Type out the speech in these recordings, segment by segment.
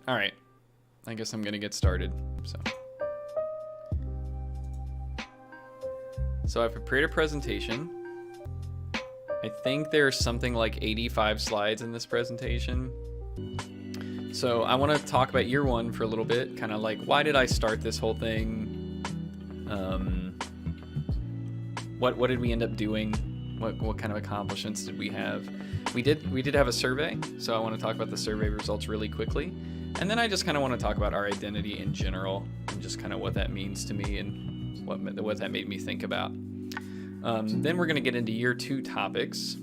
All right, I guess I'm gonna get started. So I've prepared a presentation. I think there's something like 85 slides in this presentation. So I want to talk about year one for a little bit, kind of like why did I start this whole thing? What did we end up doing? What kind of accomplishments did we have? We did have a survey, so I want to talk about the survey results really quickly. And then I just kind of want to talk about our identity in general and just kind of what that means to me and what that made me think about. Then we're going to get into year two topics,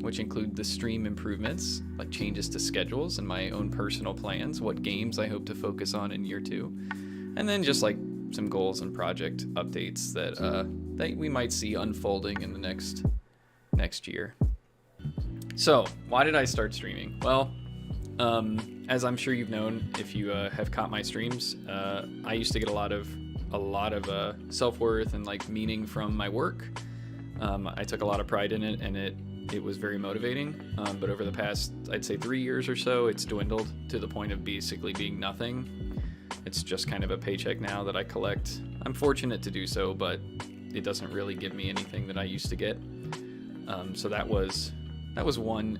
which include the stream improvements, like changes to schedules and my own personal plans, what games I hope to focus on in year two, and then just like some goals and project updates that we might see unfolding in the next year. So why did I start streaming? Well, as I'm sure you've known if you have caught my streams, I used to get a lot of self-worth and like meaning from my work. I took a lot of pride in it, and it was very motivating. But over the past, I'd say 3 years or so, it's dwindled to the point of basically being nothing. It's just kind of a paycheck now that I collect. I'm fortunate to do so, but it doesn't really give me anything that I used to get. So that was one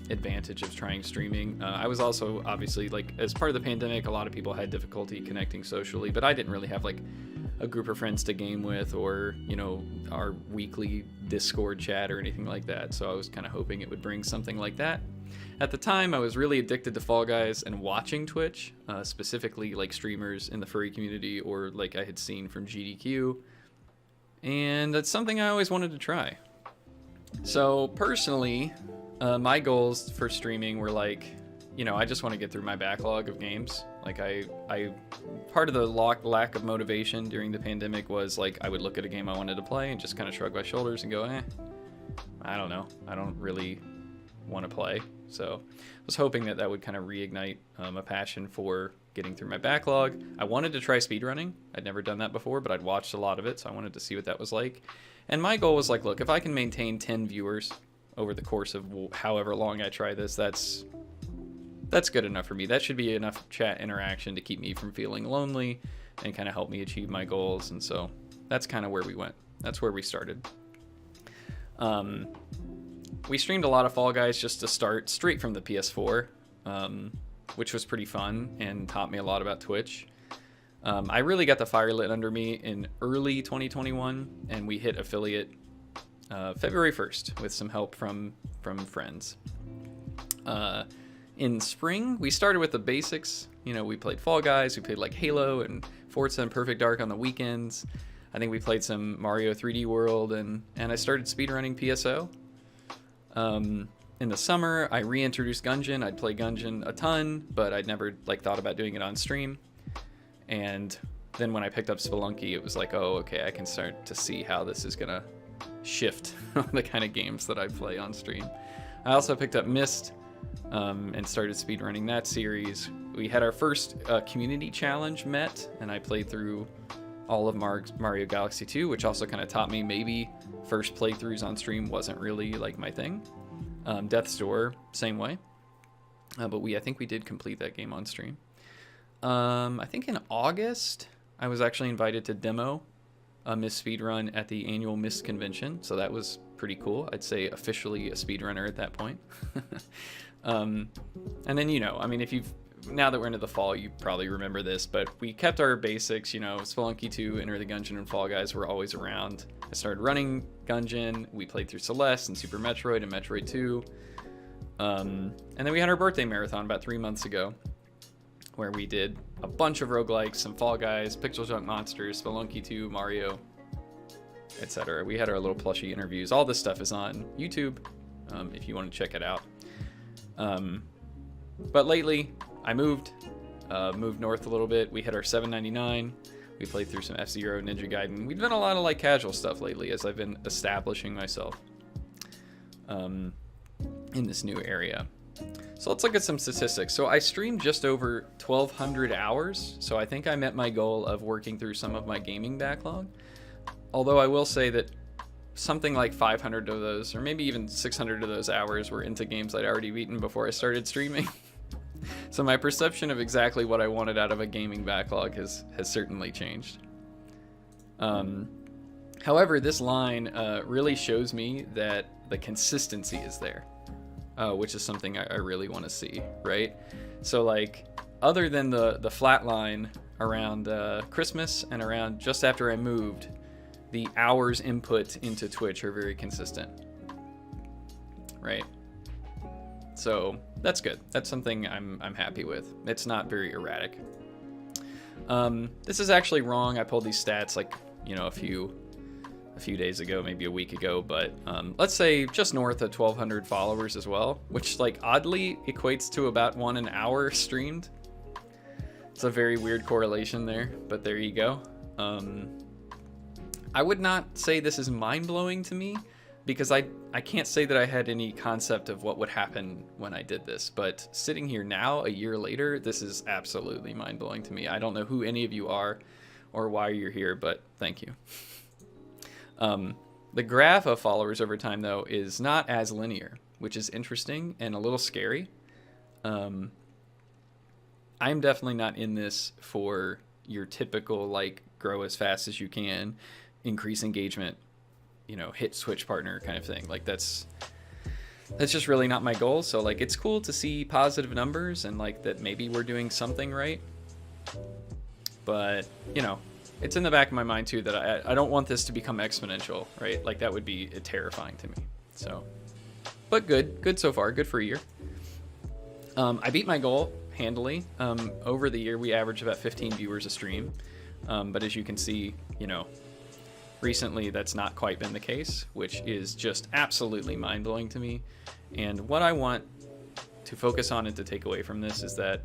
advantage of trying streaming. I was also obviously, like, as part of the pandemic, a lot of people had difficulty connecting socially, but I didn't really have like a group of friends to game with, or our weekly Discord chat or anything like that. So I was kind of hoping it would bring something like that. At the time, I was really addicted to Fall Guys and watching Twitch, specifically like streamers in the furry community or like I had seen from GDQ, and that's something I always wanted to try. So personally, my goals for streaming were like, I just want to get through my backlog of games. Like I part of the lack of motivation during the pandemic was like I would look at a game I wanted to play and just kind of shrug my shoulders and go, I don't know. I don't really want to play. So I was hoping that would kind of reignite a passion for getting through my backlog. I wanted to try speedrunning. I'd never done that before, but I'd watched a lot of it, so I wanted to see what that was like. And my goal was like, look, if I can maintain 10 viewers over the course of however long I try this, that's good enough for me. That should be enough chat interaction to keep me from feeling lonely and kind of help me achieve my goals. And so that's kind of where we went. That's where we started. We streamed a lot of Fall Guys just to start straight from the PS4, which was pretty fun and taught me a lot about Twitch. I really got the fire lit under me in early 2021, and we hit affiliate February 1st with some help from friends. In spring, we started with the basics. We played Fall Guys, we played like Halo and Forza and Perfect Dark on the weekends. I think we played some Mario 3D World, and I started speedrunning PSO. In the summer, I reintroduced Gungeon. I'd play Gungeon a ton, but I'd never thought about doing it on stream. And then when I picked up Spelunky, it was like, oh, okay, I can start to see how this is gonna shift the kind of games that I play on stream. I also picked up Myst and started speedrunning that series. We had our first community challenge met, and I played through all of Mario Galaxy 2, which also kind of taught me maybe first playthroughs on stream wasn't really like my thing. Death's Door, same way. But I think we did complete that game on stream. I think in August, I was actually invited to demo a Myst speedrun at the annual Myst convention. So that was pretty cool. I'd say officially a speedrunner at that point. And then, now that we're into the fall, you probably remember this, but we kept our basics, Spelunky 2, Enter the Gungeon, and Fall Guys were always around. I started running Gungeon. We played through Celeste and Super Metroid and Metroid 2. And then we had our birthday marathon about 3 months ago, where we did a bunch of roguelikes, some Fall Guys, Pixel Junk Monsters, Spelunky 2, Mario, etc. We had our little plushie interviews. All this stuff is on YouTube if you want to check it out. But lately, I moved north a little bit. We hit our 799. We played through some F-Zero, Ninja Gaiden. We've done a lot of casual stuff lately as I've been establishing myself in this new area. So let's look at some statistics. So I streamed just over 1,200 hours. So I think I met my goal of working through some of my gaming backlog. Although I will say that something like 500 of those, or maybe even 600 of those hours were into games I'd already beaten before I started streaming. So my perception of exactly what I wanted out of a gaming backlog has certainly changed. However, this line really shows me that the consistency is there, which is something I really want to see, right? So like, other than the flat line around Christmas and around just after I moved, the hours input into Twitch are very consistent, right? So that's good. That's something I'm happy with. It's not very erratic. This is actually wrong. I pulled these stats like, you know, a few days ago, maybe a week ago, but let's say just north of 1,200 followers as well, which like oddly equates to about an hour streamed. It's a very weird correlation there, but there you go. I would not say this is mind-blowing to me, because I can't say that I had any concept of what would happen when I did this, but sitting here now, a year later, this is absolutely mind-blowing to me. I don't know who any of you are or why you're here, but thank you. The graph of followers over time, though, is not as linear, which is interesting and a little scary. I'm definitely not in this for your typical, like, grow as fast as you can, increase engagement, you know, hit Switch partner kind of thing. Like, that's just really not my goal. So like, it's cool to see positive numbers and like that maybe we're doing something right, but you know, it's in the back of my mind too that I don't want this to become exponential, right? Like, that would be terrifying to me. So, but good so far, good for a year. I beat my goal handily. Over the year we averaged about 15 viewers a stream, but as you can see, you know, recently, that's not quite been the case, which is just absolutely mind-blowing to me. And what I want to focus on and to take away from this is that,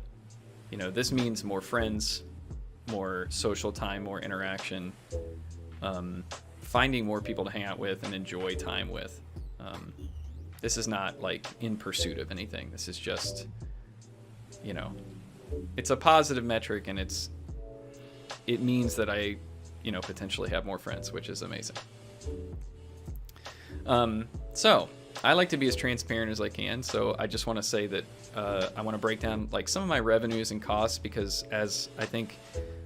you know, this means more friends, more social time, more interaction, finding more people to hang out with and enjoy time with. This is not like in pursuit of anything. This is just, you know, it's a positive metric, and it means that I, you know, potentially have more friends, which is amazing. So I like to be as transparent as I can. So I just want to say that I want to break down like some of my revenues and costs, because as I think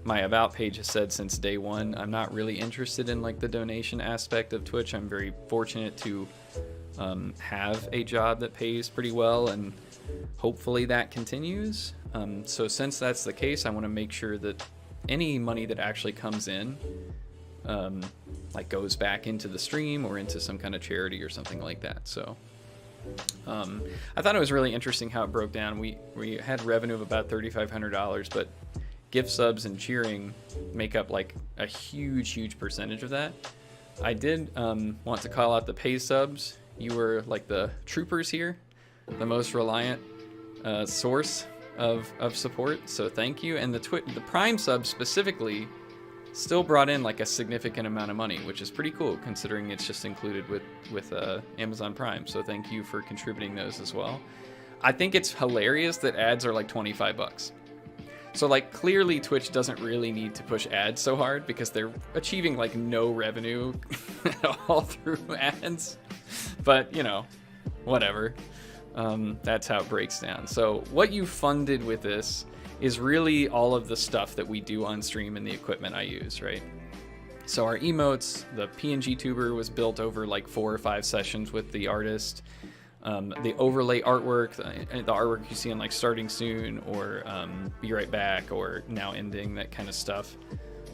my About page has said since day one, I'm not really interested in like the donation aspect of Twitch. I'm very fortunate to have a job that pays pretty well, and hopefully that continues. So since that's the case, I want to make sure that any money that actually comes in like goes back into the stream or into some kind of charity or something like that. So I thought it was really interesting how it broke down. We had revenue of about $3,500, but gift subs and cheering make up like a huge percentage of that. I did want to call out the pay subs. You were like the troopers here, the most reliant source of support, so thank you. And the Prime subs specifically still brought in like a significant amount of money, which is pretty cool considering it's just included with Amazon Prime. So thank you for contributing those as well. I think it's hilarious that ads are like $25. So like, clearly Twitch doesn't really need to push ads so hard because they're achieving like no revenue at all through ads. But you know, whatever. That's how it breaks down. So what you funded with this is really all of the stuff that we do on stream and the equipment I use, right? So our emotes, the PNG tuber was built over like 4 or 5 sessions with the artist. The overlay artwork, the artwork you see on like Starting Soon or Be Right Back or Now Ending, that kind of stuff,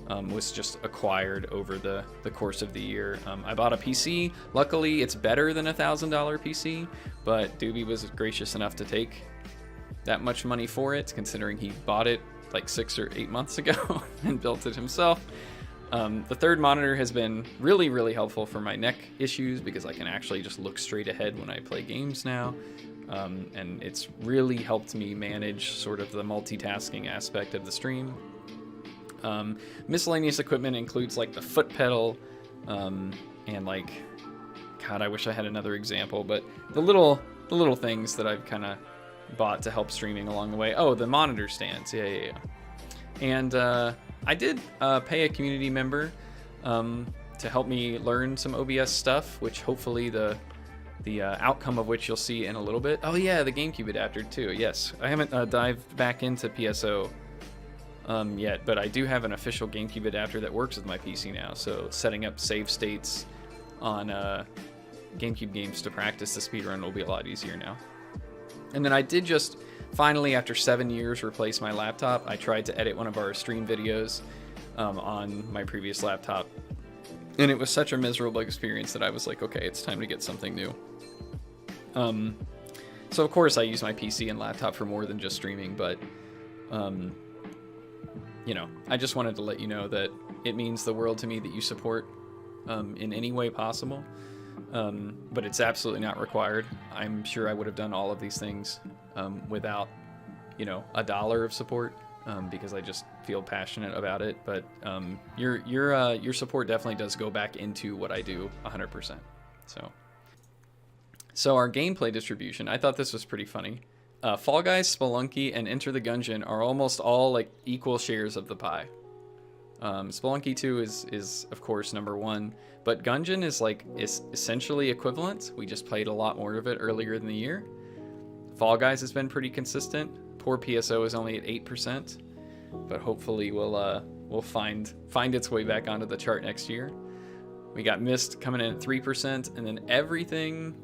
was just acquired over the course of the year. I bought a PC. Luckily, it's better than $1,000 PC, but Doobie was gracious enough to take that much money for it, considering he bought it like 6 or 8 months ago and built it himself. The third monitor has been really helpful for my neck issues because I can actually just look straight ahead when I play games now. And it's really helped me manage sort of the multitasking aspect of the stream. Miscellaneous equipment includes like the foot pedal, and like, God, I wish I had another example, but the little things that I've kind of bought to help streaming along the way. Oh, the monitor stands. Yeah. And I did pay a community member to help me learn some OBS stuff, which hopefully the the outcome of which you'll see in a little bit. Oh yeah, the GameCube adapter too. Yes, I haven't dived back into PSO yet, but I do have an official GameCube adapter that works with my PC now. So setting up save states on GameCube games to practice the speedrun will be a lot easier now. And then I did just finally, after 7 years, replace my laptop. I tried to edit one of our stream videos on my previous laptop, and it was such a miserable experience that I was like, okay, it's time to get something new. So of course I use my PC and laptop for more than just streaming, but you know, I just wanted to let you know that it means the world to me that you support in any way possible. But it's absolutely not required. I'm sure I would have done all of these things without, you know, $1 of support, because I just feel passionate about it. But your support definitely does go back into what I do 100%. So our gameplay distribution, I thought this was pretty funny. Fall Guys, Spelunky, and Enter the Gungeon are almost all like equal shares of the pie. Spelunky 2 is of course number 1, but Gungeon is essentially equivalent. We just played a lot more of it earlier in the year. Fall Guys has been pretty consistent. Poor PSO is only at 8%, but hopefully we'll find its way back onto the chart next year. We got Myst coming in at 3%, and then everything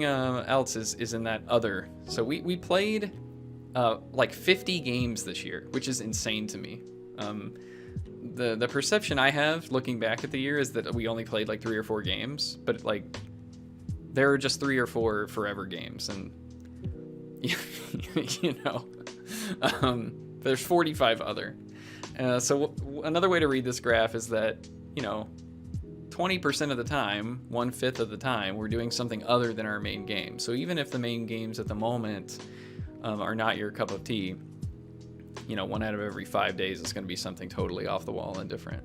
else is in that other. So we played like 50 games this year, which is insane to me. The perception I have looking back at the year is that we only played like 3 or 4 games, but like there are just 3 or 4 forever games, and you know, there's 45 other. So another way to read this graph is that, you know, 20% of the time, 1/5 of the time, we're doing something other than our main game. So even if the main games at the moment are not your cup of tea, you know, 1 out of every 5 days is going to be something totally off the wall and different.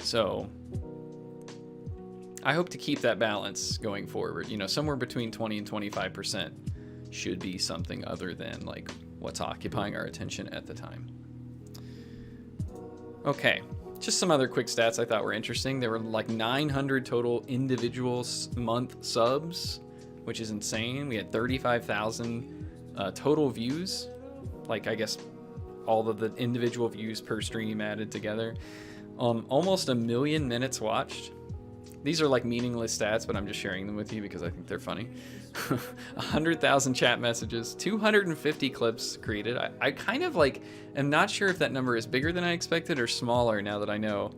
So I hope to keep that balance going forward. You know, somewhere between 20 and 25% should be something other than like what's occupying our attention at the time. Okay, just some other quick stats I thought were interesting. There were like 900 total individual month subs, which is insane. We had 35,000 total views, like I guess all of the individual views per stream added together. Almost 1 million minutes watched. These are like meaningless stats, but I'm just sharing them with you because I think they're funny. 100,000 chat messages, 250 clips created. I kind of like am not sure if that number is bigger than I expected or smaller now that I know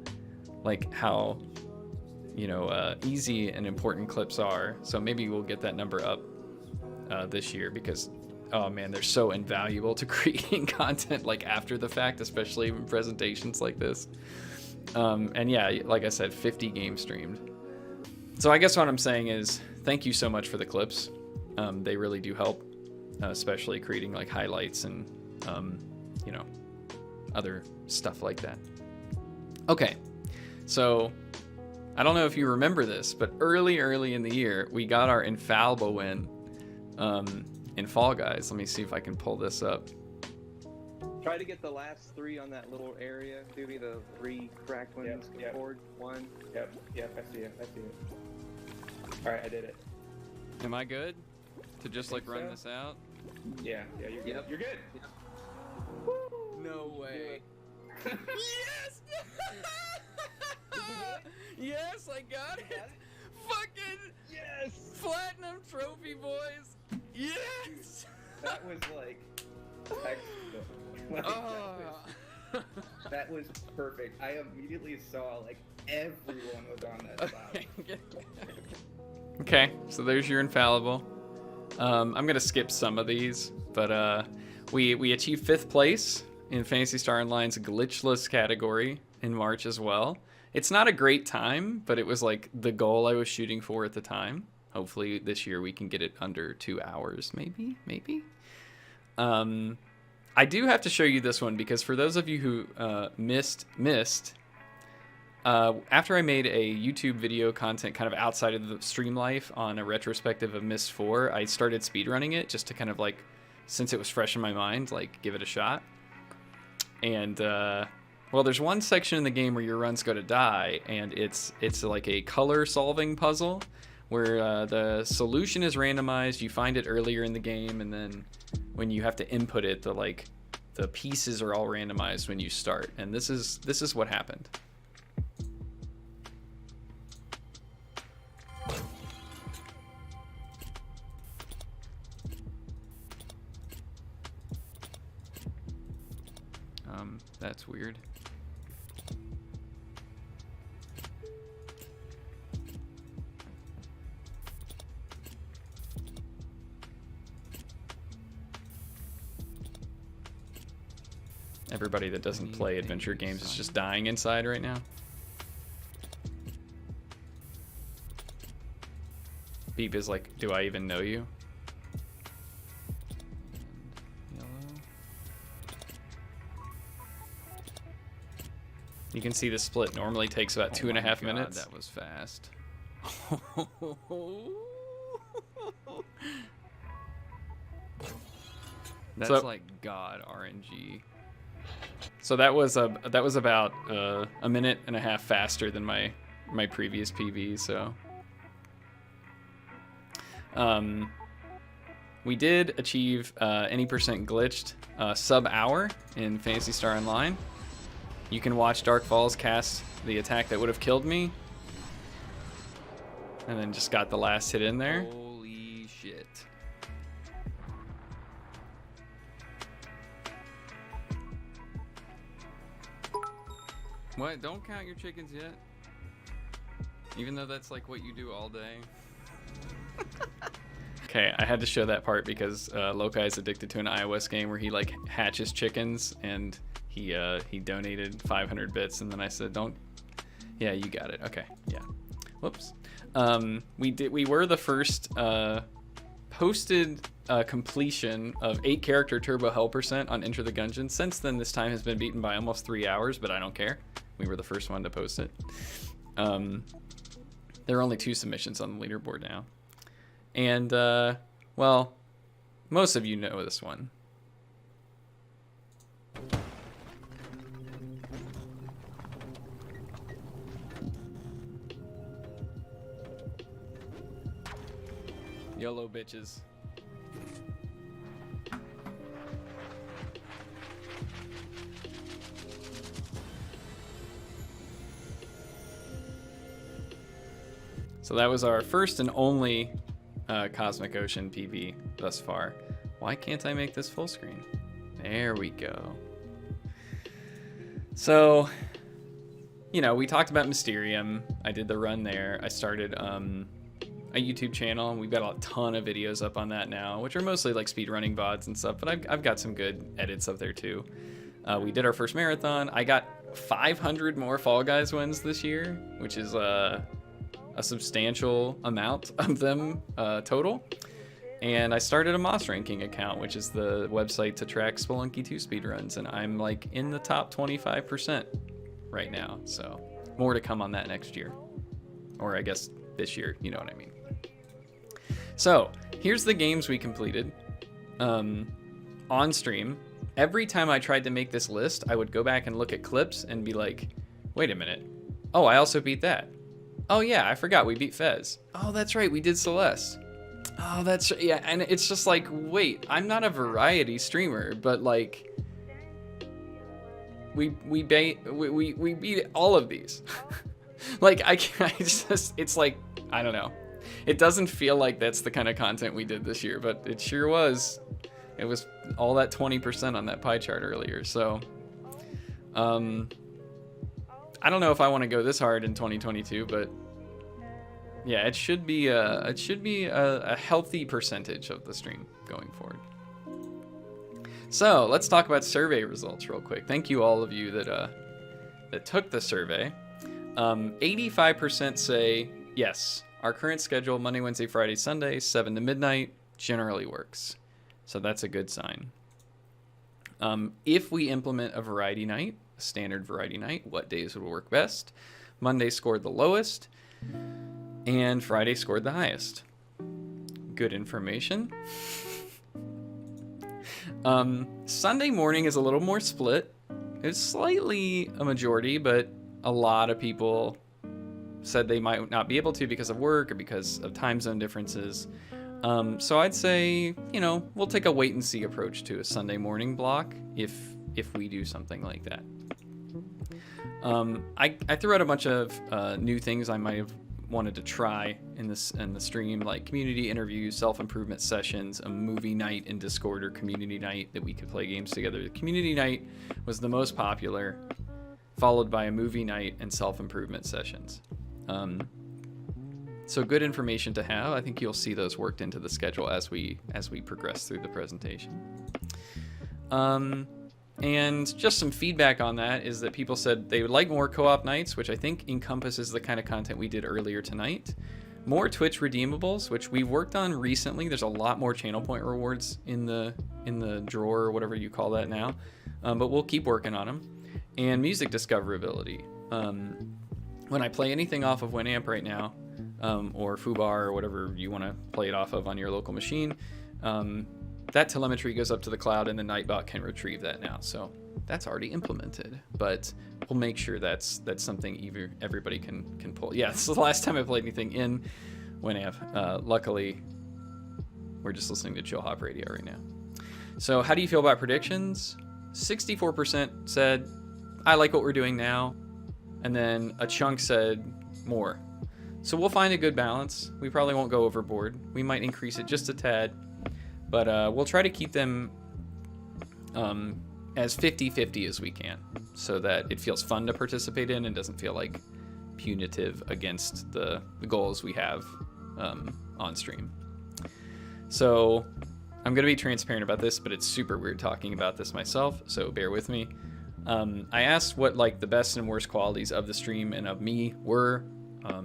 like how, you know, easy and important clips are. So maybe we'll get that number up this year, because oh man, they're so invaluable to creating content like after the fact, especially in presentations like this. And yeah, like I said, 50 games streamed. So I guess what I'm saying is thank you so much for the clips. They really do help, especially creating like highlights and, you know, other stuff like that. Okay, so I don't know if you remember this, but early in the year, we got our infallible win in Fall Guys. Let me see if I can pull this up. Try to get the last 3 on that little area. Do me the 3 cracked ones. Yep. Forward 1. Yep, I see it. Alright, I did it. Am I good to just like run so. this out? Yeah, you're good. Yep. You're good. Yep. No way. Yes! Yes, I got it! Fucking Yes! platinum trophy, boys! Yes! That was like excellent. Like, that was perfect. I immediately saw like everyone was on that spot. Okay, so there's your infallible. I'm gonna skip some of these, but we achieved 5th place in Phantasy Star Online's glitchless category in March as well. It's not a great time, but it was like the goal I was shooting for at the time. Hopefully this year we can get it under 2 hours, maybe. I do have to show you this one because for those of you who missed, after I made a YouTube video content kind of outside of the stream life on a retrospective of Myst 4, I started speedrunning it just to kind of like, since it was fresh in my mind, like give it a shot. And well, there's one section in the game where your runs go to die, and it's like a color solving puzzle where the solution is randomized. You find it earlier in the game, and then when you have to input it, the pieces are all randomized when you start. And this is what happened. That's weird. Everybody that doesn't play adventure games is just dying inside right now. Beep is like, do I even know you? You can see the split normally takes about 2.5 minutes. That was fast. That's like God RNG. So that was about a minute and a half faster than my previous PV. So we did achieve any percent glitched sub hour in Phantasy Star Online. You can watch Dark Falls cast the attack that would have killed me, and then just got the last hit in there. Holy shit. What? Don't count your chickens yet? Even though that's like what you do all day. Okay, I had to show that part because Lokai is addicted to an iOS game where he like hatches chickens, and he donated 500 bits, and then I said, "Don't." Yeah, you got it. Okay, yeah. Whoops. We were the first posted completion of 8-character Turbo Hell % on Enter the Gungeon. Since then, this time has been beaten by almost 3 hours, but I don't care. We were the first one to post it. There are only 2 submissions on the leaderboard now, and well, most of you know this one. YOLO bitches. So that was our first and only Cosmic Ocean PV thus far. Why can't I make this full screen? There we go. So, you know, we talked about Mysterium. I did the run there. I started a YouTube channel, and we've got a ton of videos up on that now, which are mostly like speedrunning VODs and stuff, but I've got some good edits up there too. We did our first marathon. I got 500 more Fall Guys wins this year, which is a substantial amount of them total. And I started a Moss ranking account, which is the website to track Spelunky 2 speedruns, and I'm like in the top 25% right now. So more to come on that next year, or I guess this year, you know what I mean. So here's the games we completed on stream. Every time I tried to make this list, I would go back and look at clips and be like, wait a minute. Oh, I also beat that. Oh yeah, I forgot we beat Fez. Oh, that's right, we did Celeste. Oh, that's, yeah, and it's just like, wait, I'm not a variety streamer, but like, we beat all of these. Like, I just, it's like, I don't know. It doesn't feel like that's the kind of content we did this year, but it sure was. It was all that 20% on that pie chart earlier. So, I don't know if I want to go this hard in 2022, but yeah, it should be a healthy percentage of the stream going forward. So let's talk about survey results real quick. Thank you all of you that took the survey. 85% say yes. Our current schedule, Monday, Wednesday, Friday, Sunday, 7 to midnight, generally works. So that's a good sign. If we implement a variety night, a standard variety night, what days would work best? Monday scored the lowest, and Friday scored the highest. Good information. Sunday morning is a little more split. It's slightly a majority, but a lot of people said they might not be able to because of work or because of time zone differences. So I'd say, we'll take a wait and see approach to a Sunday morning block if we do something like that. I threw out a bunch of new things I might have wanted to try in the stream, like community interviews, self-improvement sessions, a movie night in Discord or community night that we could play games together. The community night was the most popular, followed by a movie night and self-improvement sessions. So good information to have. I think you'll see those worked into the schedule as we progress through the presentation. And just some feedback on that is that people said they would like more co-op nights, which I think encompasses the kind of content we did earlier tonight. More Twitch redeemables, which we've worked on recently. There's a lot more channel point rewards in the drawer or whatever you call that now, but we'll keep working on them. And music discoverability. When I play anything off of Winamp right now, or Fubar or whatever you want to play it off of on your local machine, that telemetry goes up to the cloud and the Nightbot can retrieve that now. So that's already implemented, but we'll make sure that's something everybody can pull. Yeah, this is the last time I played anything in Winamp. Luckily, we're just listening to Chill Hop Radio right now. So how do you feel about predictions? 64% said, I like what we're doing now. And then a chunk said more. So we'll find a good balance. We probably won't go overboard. We might increase it just a tad. But we'll try to keep them as 50-50 as we can, so that it feels fun to participate in and doesn't feel like punitive against the goals we have on stream. So I'm going to be transparent about this, but it's super weird talking about this myself, so bear with me. I asked what like the best and worst qualities of the stream and of me were,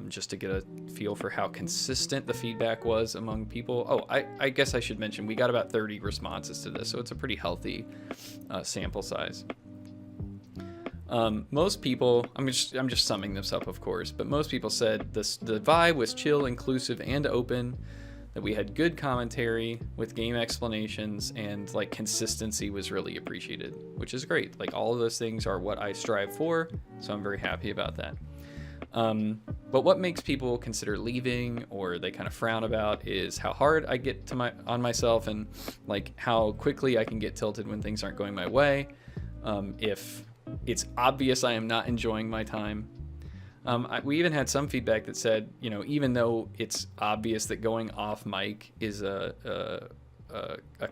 just to get a feel for how consistent the feedback was among people. Oh, I guess I should mention we got about 30 responses to this, so it's a pretty healthy sample size. Most people, I'm just summing this up, of course, but most people said the vibe was chill, inclusive, and open. That we had good commentary with game explanations, and like consistency was really appreciated, which is great. Like all of those things are what I strive for, so I'm very happy about that. But what makes people consider leaving or they kind of frown about is how hard I get on myself, and like how quickly I can get tilted when things aren't going my way. If it's obvious I am not enjoying my time. We even had some feedback that said, even though it's obvious that going off mic is a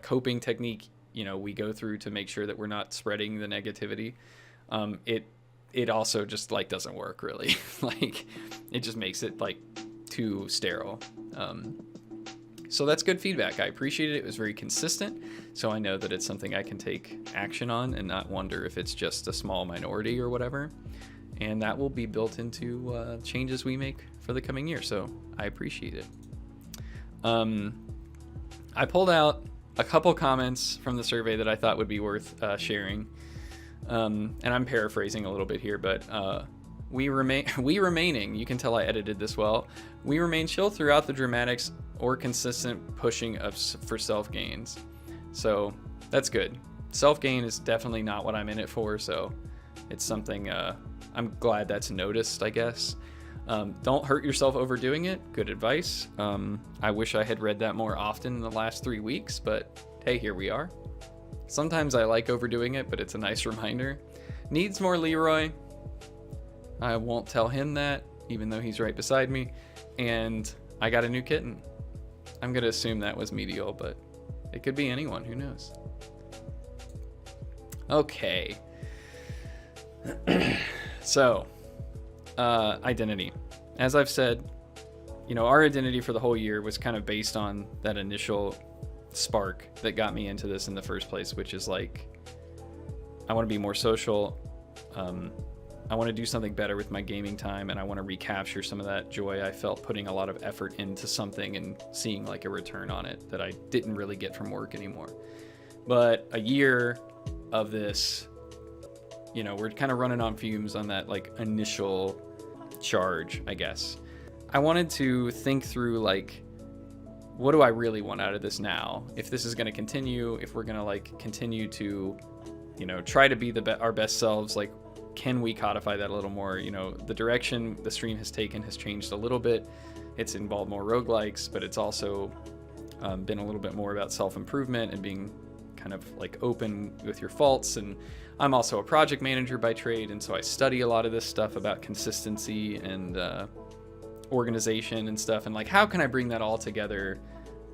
coping technique, we go through to make sure that we're not spreading the negativity. It also just like doesn't work really. Like it just makes it like too sterile. So that's good feedback. I appreciate it. It was very consistent. So I know that it's something I can take action on and not wonder if it's just a small minority or whatever. And that will be built into changes we make for the coming year. So I appreciate it. I pulled out a couple comments from the survey that I thought would be worth sharing. And I'm paraphrasing a little bit here, but we remaining, you can tell I edited this well. We remain chill throughout the dramatics or consistent pushing for self gains. So that's good. Self gain is definitely not what I'm in it for. So it's something, I'm glad that's noticed, I guess. Don't hurt yourself overdoing it. Good advice. I wish I had read that more often in the last 3 weeks, but hey, here we are. Sometimes I like overdoing it, but it's a nice reminder. Needs more Leroy. I won't tell him that, even though he's right beside me. And I got a new kitten. I'm going to assume that was medial, but it could be anyone. Who knows? Okay. So, identity. As I've said, our identity for the whole year was kind of based on that initial spark that got me into this in the first place, which is like, I want to be more social. I want to do something better with my gaming time, and I want to recapture some of that joy I felt putting a lot of effort into something and seeing like a return on it that I didn't really get from work anymore. But a year of this, we're kind of running on fumes on that like initial charge, I guess. I wanted to think through like, what do I really want out of this now? If this is going to continue, if we're going to like continue to, try to be our best selves, like can we codify that a little more? You know, the direction the stream has taken has changed a little bit. It's involved more roguelikes, but it's also been a little bit more about self-improvement and being kind of like open with your faults. And I'm also a project manager by trade, and so I study a lot of this stuff about consistency and organization and stuff, and like how can I bring that all together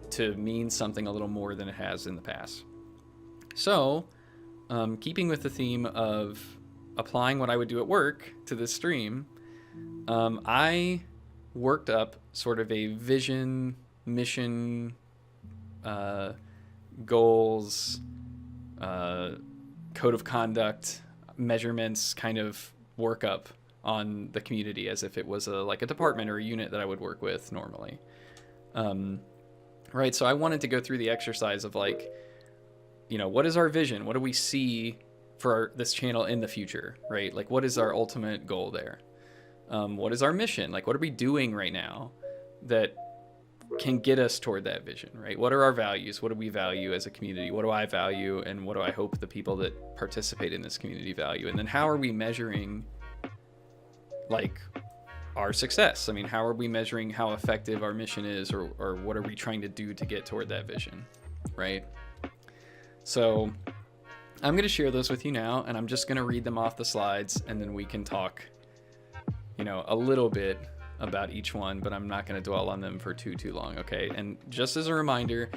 to mean something a little more than it has in the past. So keeping with the theme of applying what I would do at work to this stream, I worked up sort of a vision, mission, goals, code of conduct, measurements kind of workup on the community as if it was like a department or a unit that I would work with normally. Right, so I wanted to go through the exercise of like, you know, what is our vision? What do we see for this channel in the future, right? Like, what is our ultimate goal there? What is our mission? Like, what are we doing right now that can get us toward that vision, right? What are our values? What do we value as a community? What do I value? And what do I hope the people that participate in this community value? And then how are we measuring, like, our success? I mean, how are we measuring how effective our mission is, or what are we trying to do to get toward that vision, right? So I'm going to share those with you now, and I'm just going to read them off the slides, and then we can talk, you know, a little bit about each one, but I'm not going to dwell on them for too long, okay? And just as a reminder,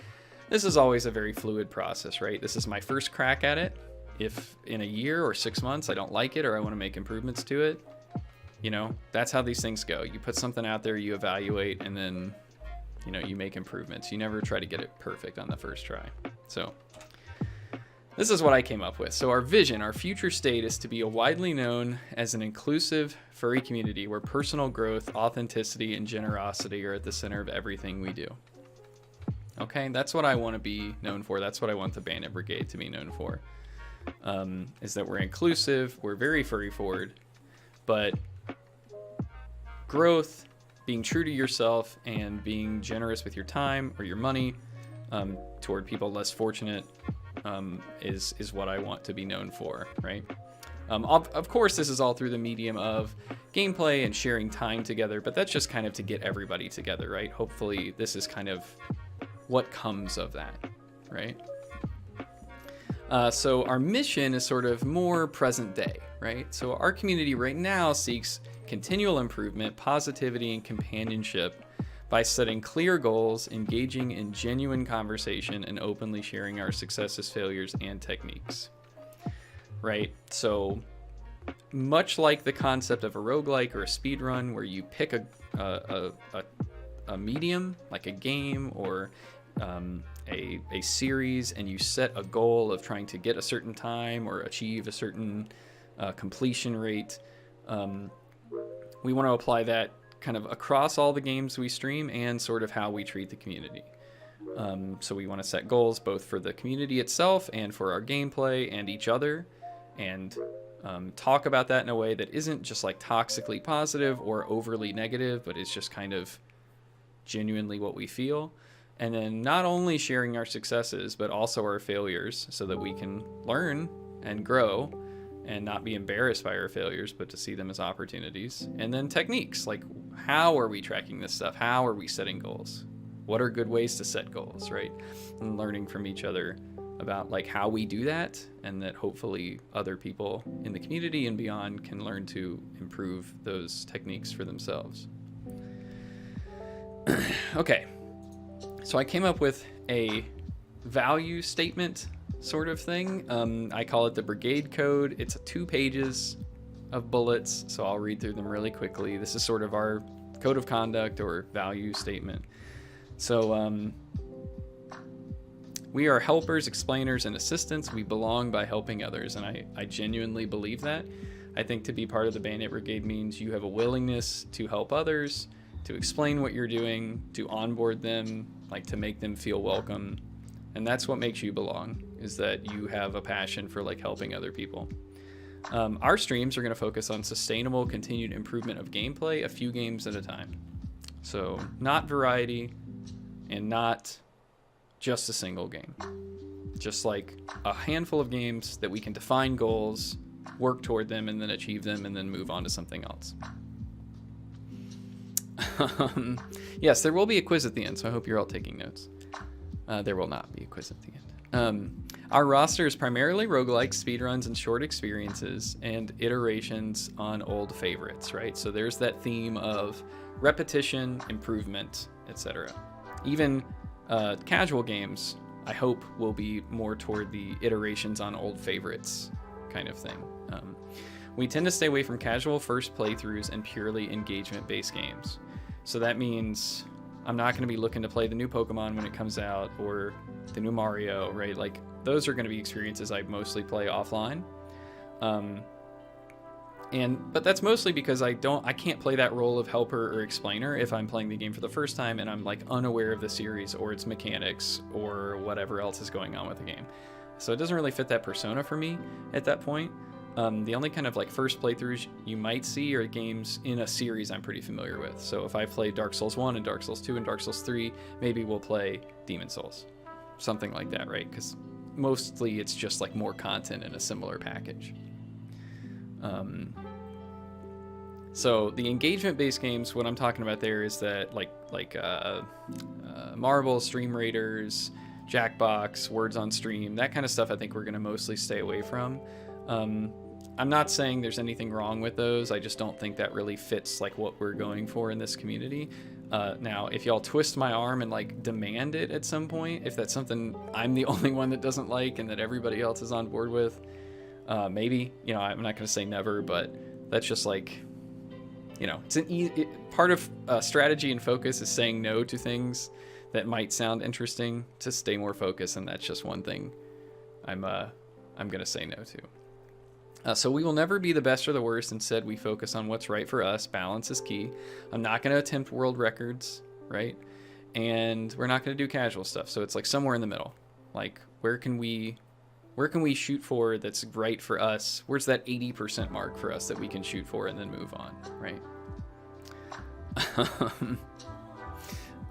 this is always a very fluid process, right? This is my first crack at it. If in a year or 6 months I don't like it or I want to make improvements to it, you know, that's how these things go. You put something out there, you evaluate, and then, you know, you make improvements. You never try to get it perfect on the first try. So this is what I came up with. So our vision, our future state, is to be a widely known as an inclusive furry community where personal growth, authenticity, and generosity are at the center of everything we do. Okay, that's what I want to be known for. That's what I want the Bandit Brigade to be known for, is that we're inclusive, we're very furry forward, but growth, being true to yourself, and being generous with your time or your money toward people less fortunate is what I want to be known for, right? Of course, this is all through the medium of gameplay and sharing time together, but that's just kind of to get everybody together, right? Hopefully, this is kind of what comes of that, right? So our mission is sort of more present day, right? So our community right now seeks continual improvement, positivity, and companionship by setting clear goals, engaging in genuine conversation, and openly sharing our successes, failures, and techniques, right? So much like the concept of a roguelike or a speed run, where you pick a medium, like a game or a series, and you set a goal of trying to get a certain time or achieve a certain completion rate, we want to apply that kind of across all the games we stream and sort of how we treat the community. So we want to set goals both for the community itself and for our gameplay and each other, and talk about that in a way that isn't just like toxically positive or overly negative, but it's just kind of genuinely what we feel. And then not only sharing our successes, but also our failures, so that we can learn and grow and not be embarrassed by our failures, but to see them as opportunities. And then techniques, like how are we tracking this stuff? How are we setting goals? What are good ways to set goals, right? And learning from each other about like how we do that, and that hopefully other people in the community and beyond can learn to improve those techniques for themselves. Okay, so I came up with a value statement sort of thing. I call it the Brigade Code. It's 2 pages of bullets, so I'll read through them really quickly. This is sort of our code of conduct or value statement. So we are helpers, explainers, and assistants. We belong by helping others, and I genuinely believe that. I think to be part of the Bandit Brigade means you have a willingness to help others, to explain what you're doing, to onboard them, like to make them feel welcome. And that's what makes you belong, is that you have a passion for like helping other people. Our streams are going to focus on sustainable, continued improvement of gameplay, a few games at a time. So not variety and not just a single game. Just like a handful of games that we can define goals, work toward them and then achieve them and then move on to something else. Yes, there will be a quiz at the end, so I hope you're all taking notes. There will not be a quiz at the end. Our roster is primarily roguelikes, speedruns, and short experiences, and iterations on old favorites, right? So there's that theme of repetition, improvement, etc. Even casual games, I hope, will be more toward the iterations on old favorites kind of thing. We tend to stay away from casual first playthroughs and purely engagement-based games. So that means I'm not going to be looking to play the new Pokemon when it comes out or the new Mario, right? Like, those are going to be experiences I mostly play offline. But that's mostly because I can't play that role of helper or explainer if I'm playing the game for the first time and I'm like unaware of the series or its mechanics or whatever else is going on with the game. So it doesn't really fit that persona for me at that point. The only kind of like first playthroughs you might see are games in a series I'm pretty familiar with. So if I play Dark Souls 1 and Dark Souls 2 and Dark Souls 3, maybe we'll play Demon Souls. Something like that, right? Because mostly it's just like more content in a similar package. So the engagement-based games, what I'm talking about there is that like Marvel, Stream Raiders, Jackbox, Words on Stream, that kind of stuff I think we're going to mostly stay away from. I'm not saying there's anything wrong with those. I just don't think that really fits like what we're going for in this community. Now, if y'all twist my arm and like demand it at some point, if that's something I'm the only one that doesn't like and that everybody else is on board with, maybe, you know, I'm not going to say never, but that's just like, you know, it's part of strategy and focus is saying no to things that might sound interesting to stay more focused, and that's just one thing I'm going to say no to. So we will never be the best or the worst. Instead, we focus on what's right for us. Balance is key. I'm not going to attempt world records, right? And we're not going to do casual stuff. So it's like somewhere in the middle. Like, where can we shoot for that's right for us? Where's that 80% mark for us that we can shoot for and then move on, right?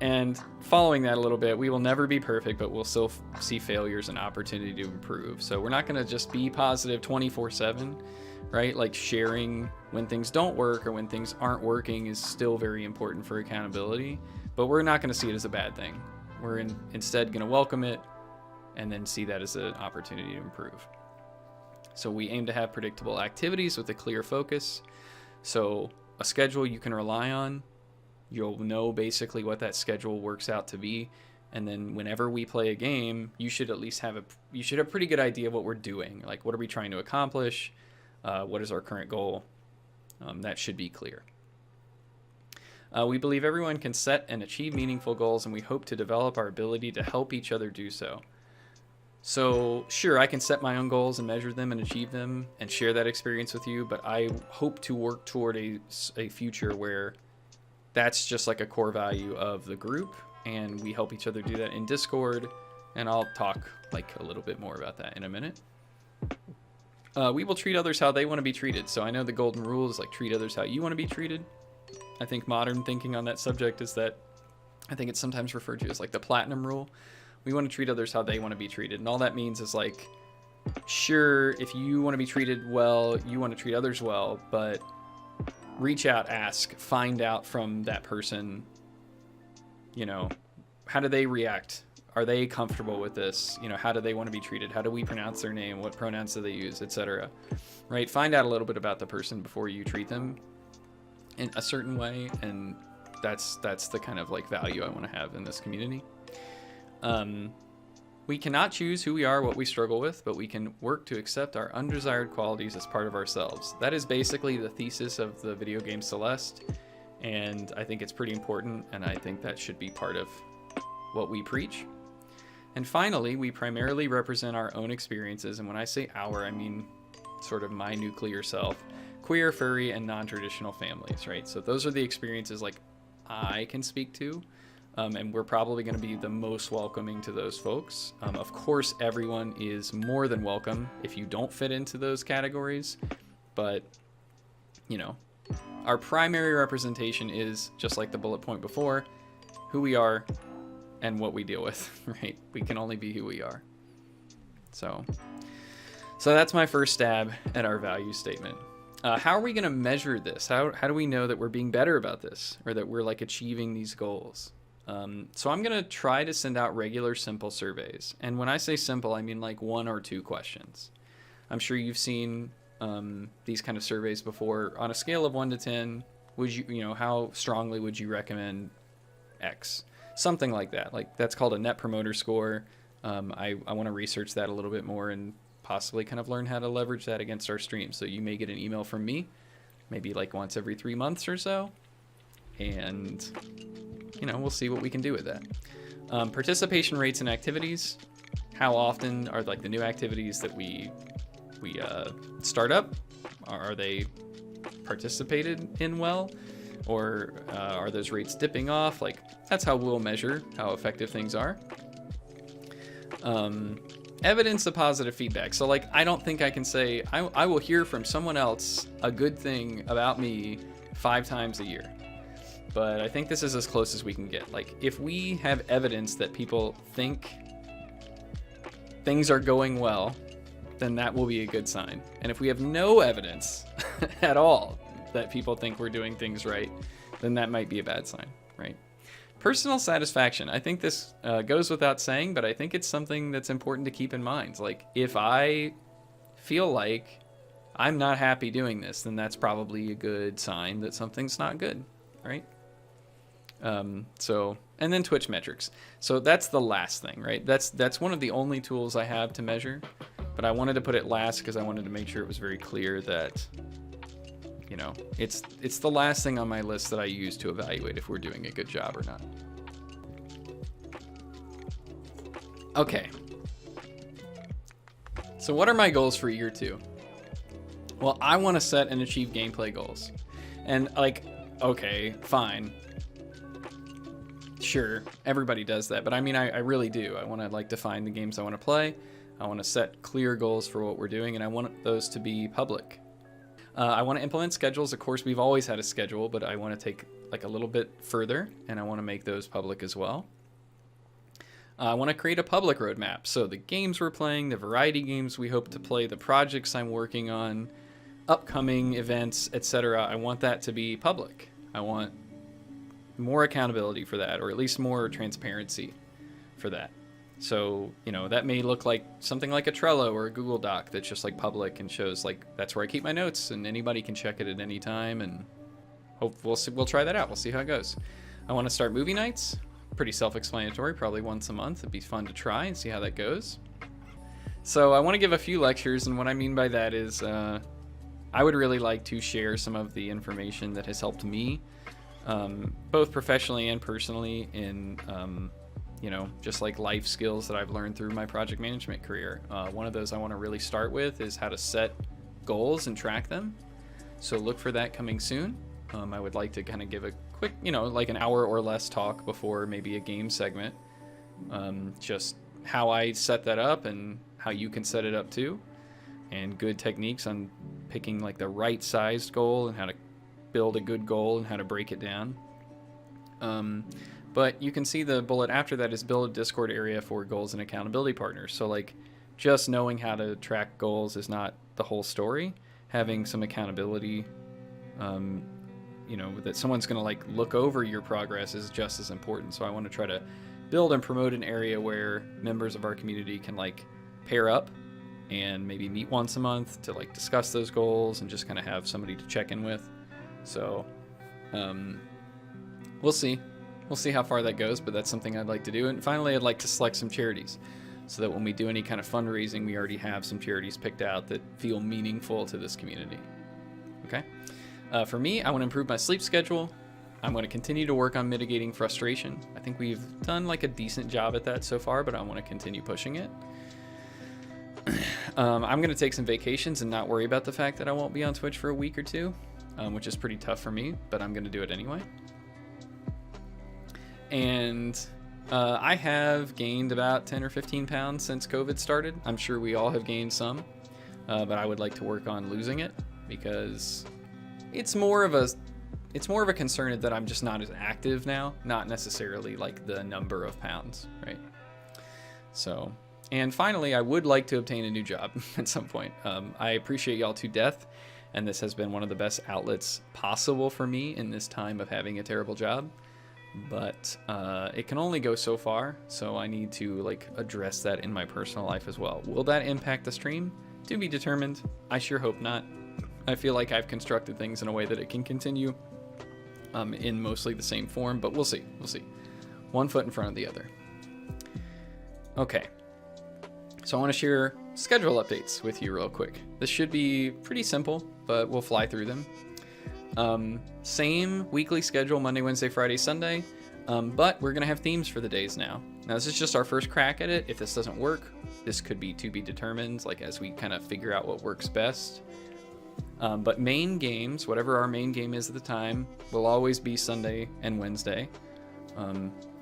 And following that a little bit, we will never be perfect, but we'll still see failures and opportunity to improve. So we're not going to just be positive 24/7, right? Like, sharing when things don't work or when things aren't working is still very important for accountability, but we're not going to see it as a bad thing. We're instead going to welcome it and then see that as an opportunity to improve. So we aim to have predictable activities with a clear focus. So a schedule you can rely on. You'll know basically what that schedule works out to be, and then whenever we play a game, you should at least have a pretty good idea of what we're doing. Like, what are we trying to accomplish? What is our current goal? That should be clear. We believe everyone can set and achieve meaningful goals, and we hope to develop our ability to help each other do so. So sure, I can set my own goals and measure them and achieve them and share that experience with you, but I hope to work toward a future where that's just like a core value of the group, and we help each other do that in Discord, and I'll talk like a little bit more about that in a minute. We will treat others how they want to be treated. So I know the golden rule is like treat others how you want to be treated. I think modern thinking on that subject is that I think it's sometimes referred to as like the platinum rule. We want to treat others how they want to be treated, and all that means is like, sure, if you want to be treated well, you want to treat others well, but reach out, ask, find out from that person, you know, how do they react? Are they comfortable with this? You know, how do they want to be treated? How do we pronounce their name? What pronouns do they use, etc. Right? Find out a little bit about the person before you treat them in a certain way, and that's the kind of like value I want to have in this community. We cannot choose who we are, what we struggle with, but we can work to accept our undesired qualities as part of ourselves. That is basically the thesis of the video game Celeste, and I think it's pretty important, and I think that should be part of what we preach. And finally, we primarily represent our own experiences, and when I say our, I mean sort of my nuclear self, queer, furry, and non-traditional families, right? So those are the experiences like I can speak to. And we're probably going to be the most welcoming to those folks. Of course, everyone is more than welcome if you don't fit into those categories. But, you know, our primary representation is, just like the bullet point before, who we are and what we deal with, right? We can only be who we are. So So that's my first stab at our value statement. How are we going to measure this? How do we know that we're being better about this, or that we're like achieving these goals? So I'm going to try to send out regular simple surveys. And when I say simple, I mean like 1 or 2 questions. I'm sure you've seen these kind of surveys before. On a scale of 1 to 10, would how strongly would you recommend X? Something like that. Like that's called a net promoter score. I want to research that a little bit more and possibly kind of learn how to leverage that against our stream. So you may get an email from me, maybe like once every 3 months or so. And, we'll see what we can do with that. Participation rates and activities. How often are like the new activities that we start up? Are they participated in well? Or are those rates dipping off? Like that's how we'll measure how effective things are. Evidence of positive feedback. So like, I don't think I can say, I will hear from someone else a good thing about me 5 times a year. But I think this is as close as we can get. Like if we have evidence that people think things are going well, then that will be a good sign. And if we have no evidence at all that people think we're doing things right, then that might be a bad sign, right? Personal satisfaction. I think this goes without saying, but I think it's something that's important to keep in mind. Like if I feel like I'm not happy doing this, then that's probably a good sign that something's not good, right? And then Twitch metrics. So that's the last thing, right? That's one of the only tools I have to measure, but I wanted to put it last because I wanted to make sure it was very clear that, it's the last thing on my list that I use to evaluate if we're doing a good job or not. Okay. So what are my goals for year 2? Well, I want to set and achieve gameplay goals. And like, okay, fine. Sure, everybody does that, but I mean, I really do. I want to like define the games I want to play. I want to set clear goals for what we're doing, and I want those to be public. I want to implement schedules. Of course, we've always had a schedule, but I want to take like a little bit further, and I want to make those public as well. I want to create a public roadmap. So the games we're playing, the variety games we hope to play, the projects I'm working on, upcoming events, etc. I want that to be public. I want more accountability for that, or at least more transparency for that. So, that may look like something like a Trello or a Google Doc that's just like public and shows like that's where I keep my notes and anybody can check it at any time, and we'll try that out. We'll see how it goes. I want to start movie nights. Pretty self-explanatory, probably once a month. It'd be fun to try and see how that goes. So I want to give a few lectures, and what I mean by that is I would really like to share some of the information that has helped me both professionally and personally in just like life skills that I've learned through my project management career. One of those I want to really start with is how to set goals and track them. So look for that coming soon. I would like to kind of give a quick, like an hour or less talk before maybe a game segment. Just how I set that up and how you can set it up too. And good techniques on picking like the right sized goal and how to build a good goal and how to break it down. But you can see the bullet after that is build a Discord area for goals and accountability partners. So like just knowing how to track goals is not the whole story. Having some accountability, that someone's going to like look over your progress is just as important. So I want to try to build and promote an area where members of our community can like pair up and maybe meet once a month to like discuss those goals and just kind of have somebody to check in with. So we'll see. We'll see how far that goes, but that's something I'd like to do. And finally, I'd like to select some charities so that when we do any kind of fundraising, we already have some charities picked out that feel meaningful to this community. Okay? For me, I want to improve my sleep schedule. I'm going to continue to work on mitigating frustration. I think we've done like a decent job at that so far, but I want to continue pushing it. I'm going to take some vacations and not worry about the fact that I won't be on Twitch for a week or two, which is pretty tough for me, but I'm going to do it anyway. And I have gained about 10 or 15 pounds since COVID started. I'm sure we all have gained some, but I would like to work on losing it because it's more of a concern that I'm just not as active now, not necessarily like the number of pounds, right? So And finally, I would like to obtain a new job at some point. I appreciate y'all to death, and this has been one of the best outlets possible for me in this time of having a terrible job. But it can only go so far, so I need to like address that in my personal life as well. Will that impact the stream? To be determined. I sure hope not. I feel like I've constructed things in a way that it can continue in mostly the same form, but we'll see. We'll see. One foot in front of the other. Okay. So I want to share schedule updates with you real quick. This should be pretty simple, but we'll fly through them. Same weekly schedule, Monday, Wednesday, Friday, Sunday, but we're going to have themes for the days now. Now, this is just our first crack at it. If this doesn't work, this could be to be determined, like as we kind of figure out what works best. But main games, whatever our main game is at the time, will always be Sunday and Wednesday,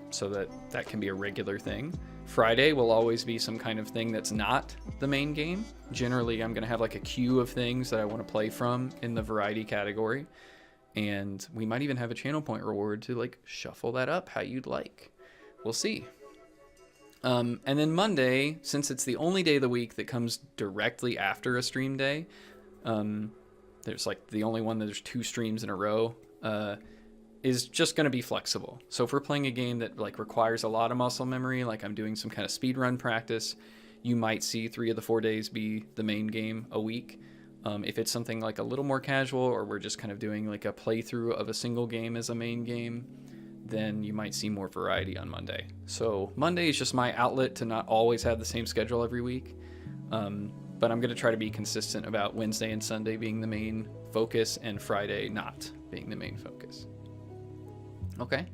so that can be a regular thing. Friday will always be some kind of thing that's not the main game. Generally, I'm going to have like a queue of things that I want to play from in the variety category. And we might even have a channel point reward to like shuffle that up how you'd like. We'll see. And then Monday, since it's the only day of the week that comes directly after a stream day, there's like the only one that there's 2 streams in a row, is just going to be flexible. So if we're playing a game that like requires a lot of muscle memory, like I'm doing some kind of speed run practice, you might see 3 of the 4 days be the main game a week. If it's something like a little more casual, or we're just kind of doing like a playthrough of a single game as a main game, then you might see more variety on Monday. So Monday is just my outlet to not always have the same schedule every week. But I'm going to try to be consistent about Wednesday and Sunday being the main focus and Friday not being the main focus. Okay.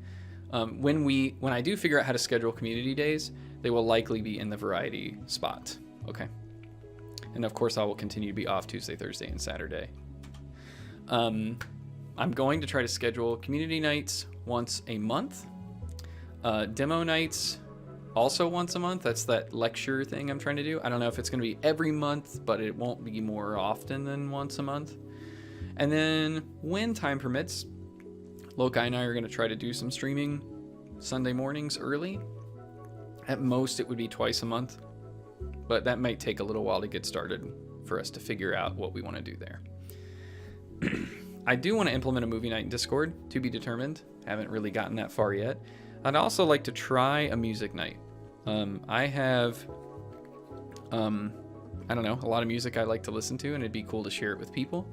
When I do figure out how to schedule community days, they will likely be in the variety spot. Okay. And of course, I will continue to be off Tuesday, Thursday, and Saturday. I'm going to try to schedule community nights once a month. Demo nights also once a month. That's that lecture thing I'm trying to do. I don't know if it's going to be every month, but it won't be more often than once a month. And then when time permits, Lokai and I are going to try to do some streaming Sunday mornings early. At most, it would be twice a month, but that might take a little while to get started for us to figure out what we want to do there. I do want to implement a movie night in Discord, to be determined. Haven't really gotten that far yet. I'd also like to try a music night. I have, I don't know, a lot of music I like to listen to, and it'd be cool to share it with people,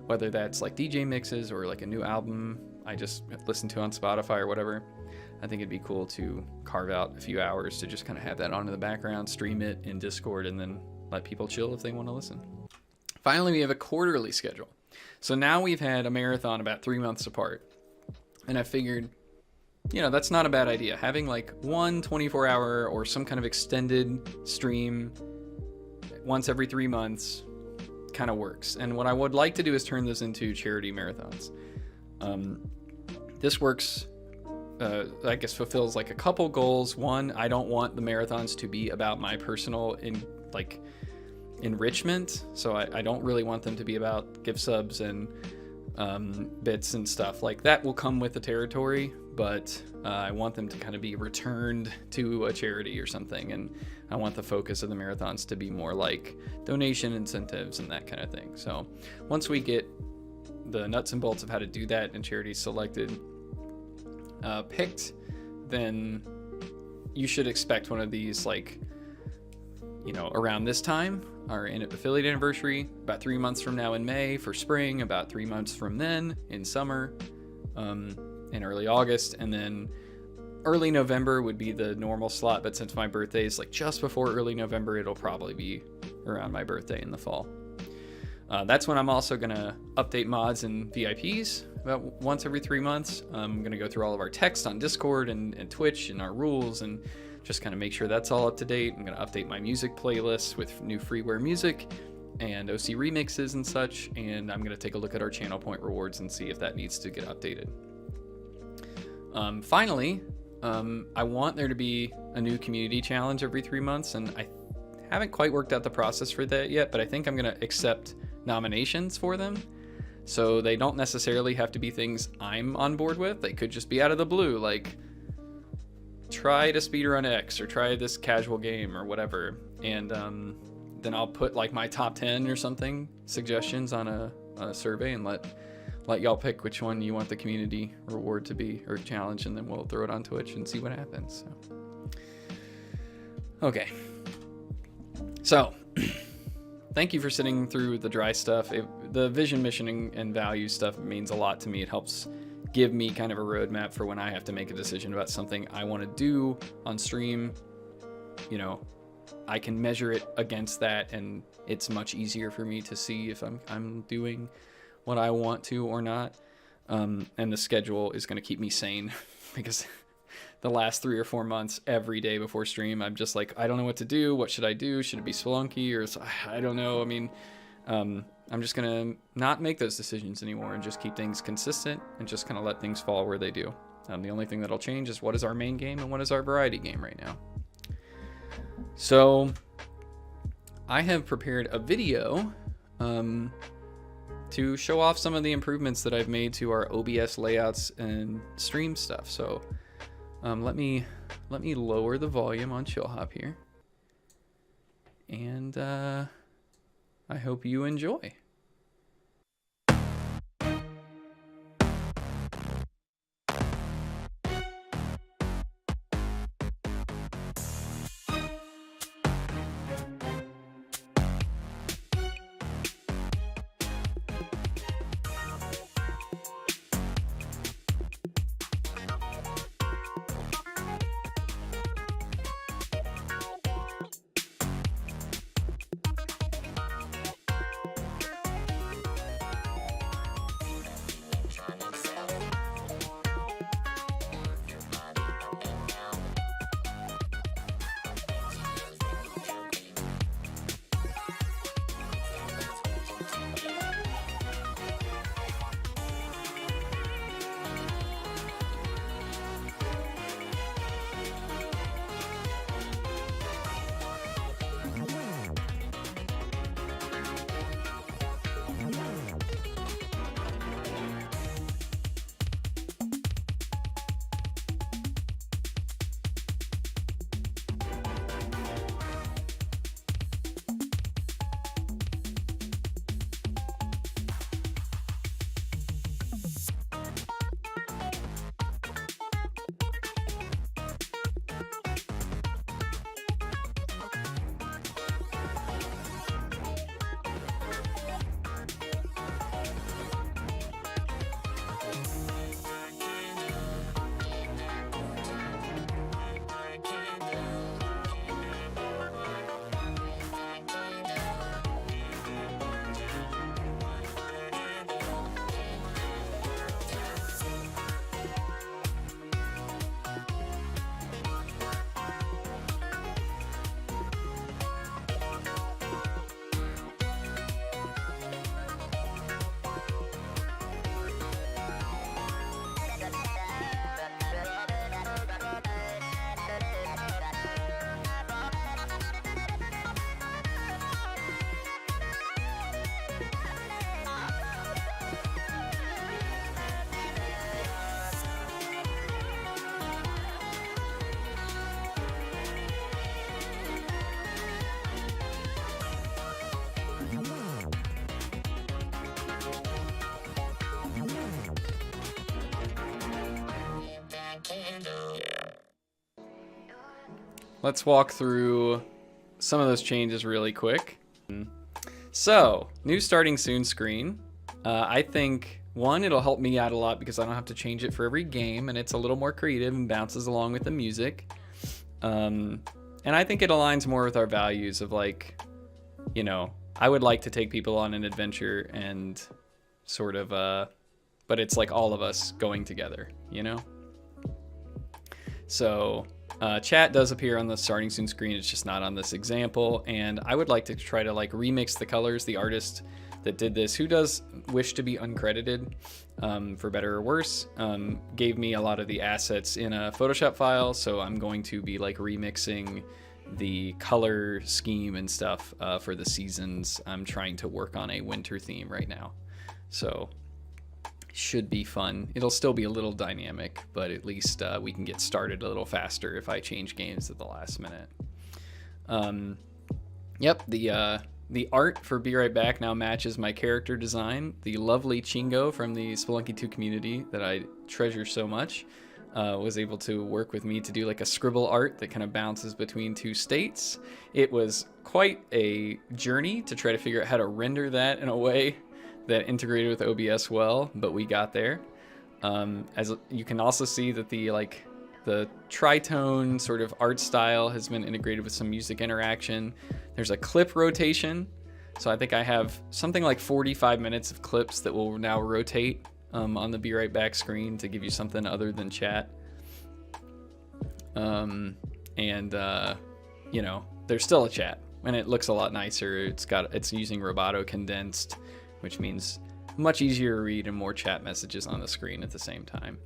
whether that's like DJ mixes or like a new album I just listen to on Spotify or whatever. I think it'd be cool to carve out a few hours to just kind of have that on in the background, stream it in Discord, and then let people chill if they want to listen. Finally, we have a quarterly schedule. So now we've had a marathon about 3 months apart, and I figured, that's not a bad idea. Having like one 24-hour or some kind of extended stream once every 3 months kind of works. And what I would like to do is turn this into charity marathons. This works, I guess, fulfills like a couple goals. One, I don't want the marathons to be about my personal enrichment. So I don't really want them to be about gift subs and bits and stuff. Like that will come with the territory, but I want them to kind of be returned to a charity or something. And I want the focus of the marathons to be more like donation incentives and that kind of thing. So once we get the nuts and bolts of how to do that and charities selected, picked, then you should expect one of these around this time, our affiliate anniversary, about 3 months from now in May for spring, about 3 months from then in summer, in early August, and then early November would be the normal slot, but since my birthday is like just before early November, it'll probably be around my birthday in the fall. That's when I'm also going to update mods and VIPs about once every 3 months. I'm going to go through all of our text on Discord and Twitch and our rules and just kind of make sure that's all up to date. I'm going to update my music playlists with new freeware music and OC remixes and such. And I'm going to take a look at our channel point rewards and see if that needs to get updated. Finally, I want there to be a new community challenge every 3 months. And I haven't quite worked out the process for that yet, but I think I'm going to accept nominations for them. So they don't necessarily have to be things I'm on board with. They could just be out of the blue, like try to speedrun X or try this casual game or whatever. and then I'll put like my top 10 or something suggestions on a survey and let y'all pick which one you want the community reward to be, or challenge, and then we'll throw it on Twitch and see what happens. Okay. So, thank you for sitting through the dry stuff. The vision, mission, and value stuff means a lot to me. It helps give me kind of a roadmap for when I have to make a decision about something I want to do on stream. You know, I can measure it against that, and it's much easier for me to see if I'm doing what I want to or not. And the schedule is going to keep me sane because the last 3 or 4 months, every day before stream, I'm just like, I don't know what to do. What should I do? Should it be Spelunky? Or I don't know. I mean, I'm just going to not make those decisions anymore and just keep things consistent and just kind of let things fall where they do. The only thing that'll change is what is our main game and what is our variety game right now. So I have prepared a video to show off some of the improvements that I've made to our OBS layouts and stream stuff. So let me lower the volume on ChillHop here, and I hope you enjoy. Let's walk through some of those changes really quick. So, new starting soon screen. I think, one, it'll help me out a lot because I don't have to change it for every game, and it's a little more creative and bounces along with the music. And I think it aligns more with our values of, like, you know, I would like to take people on an adventure and sort of, but it's like all of us going together, you know? So, chat does appear on the starting soon screen. It's just not on this example. And I would like to try to like remix the colors. The artist that did this, who does wish to be uncredited, for better or worse, gave me a lot of the assets in a Photoshop file. So I'm going to be like remixing the color scheme and stuff for the seasons. I'm trying to work on a winter theme right now. So should be fun. It'll still be a little dynamic, but at least we can get started a little faster if I change games at the last minute. Yep, the art for Be Right Back now matches my character design. The lovely Chingo from the Spelunky 2 community that I treasure so much was able to work with me to do like a scribble art that kind of bounces between two states. It was quite a journey to try to figure out how to render that in a way that integrated with OBS well, but we got there. As you can also see that the tritone sort of art style has been integrated with some music interaction. There's a clip rotation. So I think I have something like 45 minutes of clips that will now rotate on the Be Right Back screen to give you something other than chat. You know, there's still a chat and it looks a lot nicer. It's using Roboto condensed, which means much easier to read and more chat messages on the screen at the same time.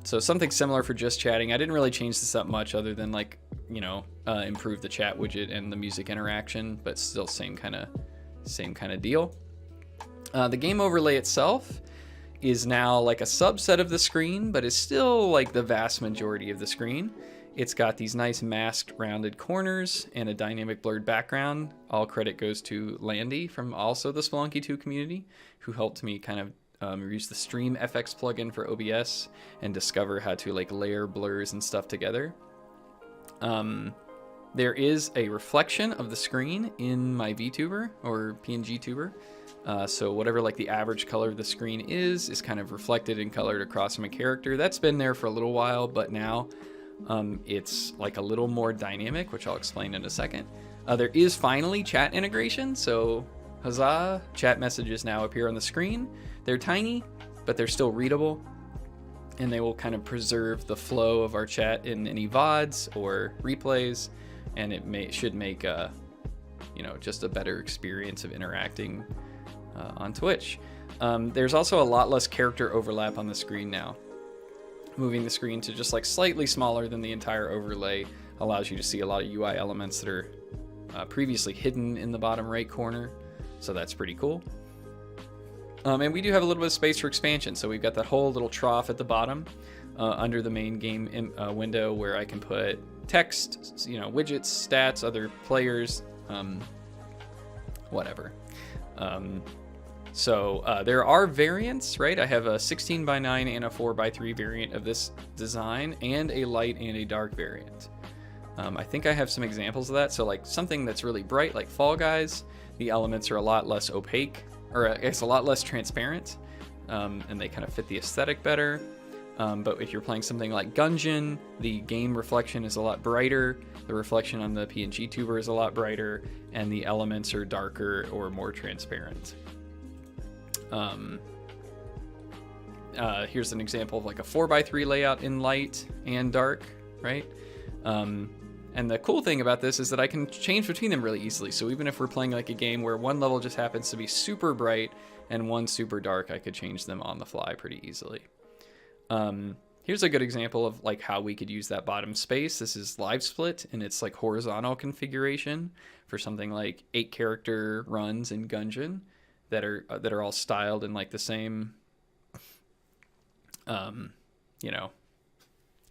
So something similar for just chatting. I didn't really change this up much other than like, you know, improve the chat widget and the music interaction, but still same kind of deal. The game overlay itself is now like a subset of the screen, but is still like the vast majority of the screen. It's got these nice masked rounded corners and a dynamic blurred background. All credit goes to Landy from also the Spelunky 2 community, who helped me kind of use the Stream FX plugin for OBS and discover how to like layer blurs and stuff together. There is a reflection of the screen in my VTuber or PNG tuber. So whatever like the average color of the screen is kind of reflected and colored across my character. That's been there for a little while, but now it's like a little more dynamic, which I'll explain in a second. There is finally chat integration. So huzzah, chat messages now appear on the screen. They're tiny, but they're still readable. And they will kind of preserve the flow of our chat in any VODs or replays. And it should make you know, just a better experience of interacting on Twitch. There's also a lot less character overlap on the screen now. Moving the screen to just like slightly smaller than the entire overlay allows you to see a lot of UI elements that are previously hidden in the bottom right corner. So that's pretty cool. And we do have a little bit of space for expansion. So we've got that whole little trough at the bottom under the main game window where I can put text, you know, widgets, stats, other players, whatever. So there are variants, right? I have a 16:9 and a 4:3 variant of this design and a light and a dark variant. I think I have some examples of that. So like something that's really bright like Fall Guys, the elements are a lot less opaque, or I guess a lot less transparent, and they kind of fit the aesthetic better. But if you're playing something like Gungeon, the game reflection is a lot brighter, the reflection on the PNG tuber is a lot brighter, and the elements are darker or more transparent. Here's an example of like a 4:3 layout in light and dark, right? And the cool thing about this is that I can change between them really easily. So even if we're playing like a game where one level just happens to be super bright and one super dark, I could change them on the fly pretty easily. Here's a good example of like how we could use that bottom space. This is Live Split in its like horizontal configuration for something like 8 character runs in Gungeon that are all styled in like the same, you know,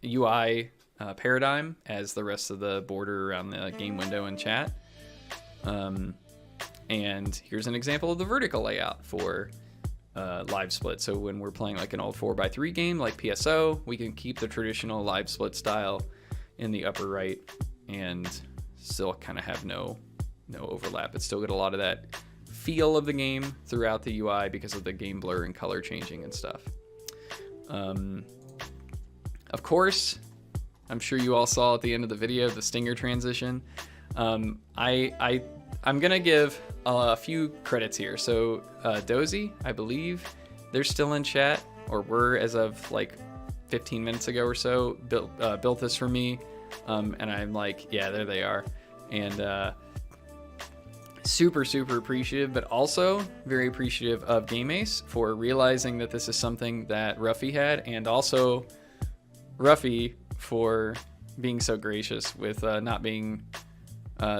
UI paradigm as the rest of the border around the game window and chat. And here's an example of the vertical layout for Live Split. So when we're playing like an old 4:3 game like PSO, we can keep the traditional Live Split style in the upper right and still kind of have no overlap. It's still got a lot of that feel of the game throughout the UI because of the game blur and color changing and stuff. Of course, I'm sure you all saw at the end of the video the Stinger transition. I'm gonna give a few credits here. So Dozy, I believe they're still in chat, or were as of like 15 minutes ago or so, built this for me. And I'm like, yeah, there they are. And super appreciative, but also very appreciative of GameAce for realizing that this is something that Ruffy had, and also Ruffy for being so gracious with not being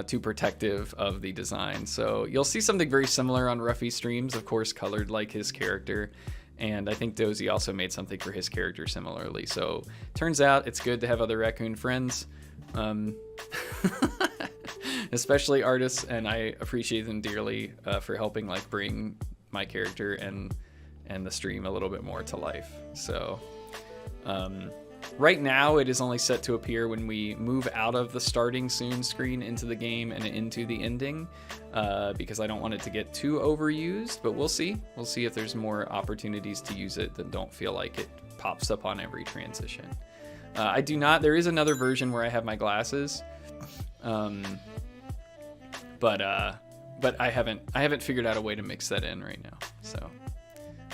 too protective of the design. So you'll see something very similar on Ruffy's streams, of course colored like his character, and I think Dozy also made something for his character similarly. So turns out it's good to have other raccoon friends. especially artists, and I appreciate them dearly for helping like bring my character and the stream a little bit more to life. So right now it is only set to appear when we move out of the starting soon screen into the game and into the ending, because I don't want it to get too overused, but we'll see if there's more opportunities to use it that don't feel like it pops up on every transition. There is another version where I have my glasses, but I haven't figured out a way to mix that in right now. So,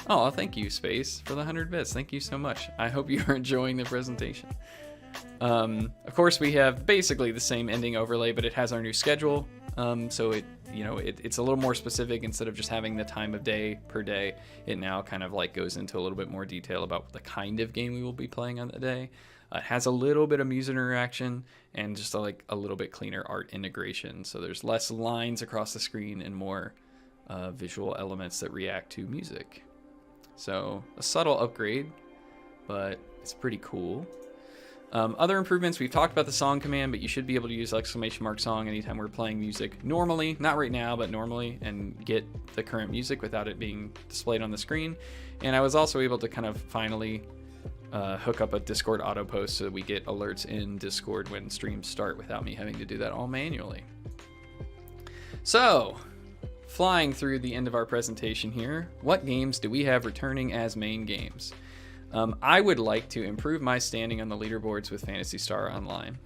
oh, thank you, Space, for the 100 bits. Thank you so much. I hope you are enjoying the presentation. Of course, we have basically the same ending overlay, but it has our new schedule. So it's a little more specific. Instead of just having the time of day per day, it now kind of like goes into a little bit more detail about the kind of game we will be playing on the day. It has a little bit of music interaction and just a little bit cleaner art integration. So there's less lines across the screen and more visual elements that react to music. So a subtle upgrade, but it's pretty cool. Other improvements, we've talked about the song command, but you should be able to use !song anytime we're playing music normally, not right now, but normally, and get the current music without it being displayed on the screen. And I was also able to kind of finally hook up a Discord auto post so that we get alerts in Discord when streams start without me having to do that all manually. So, flying through the end of our presentation here, what games do we have returning as main games? I would like to improve my standing on the leaderboards with Phantasy Star Online.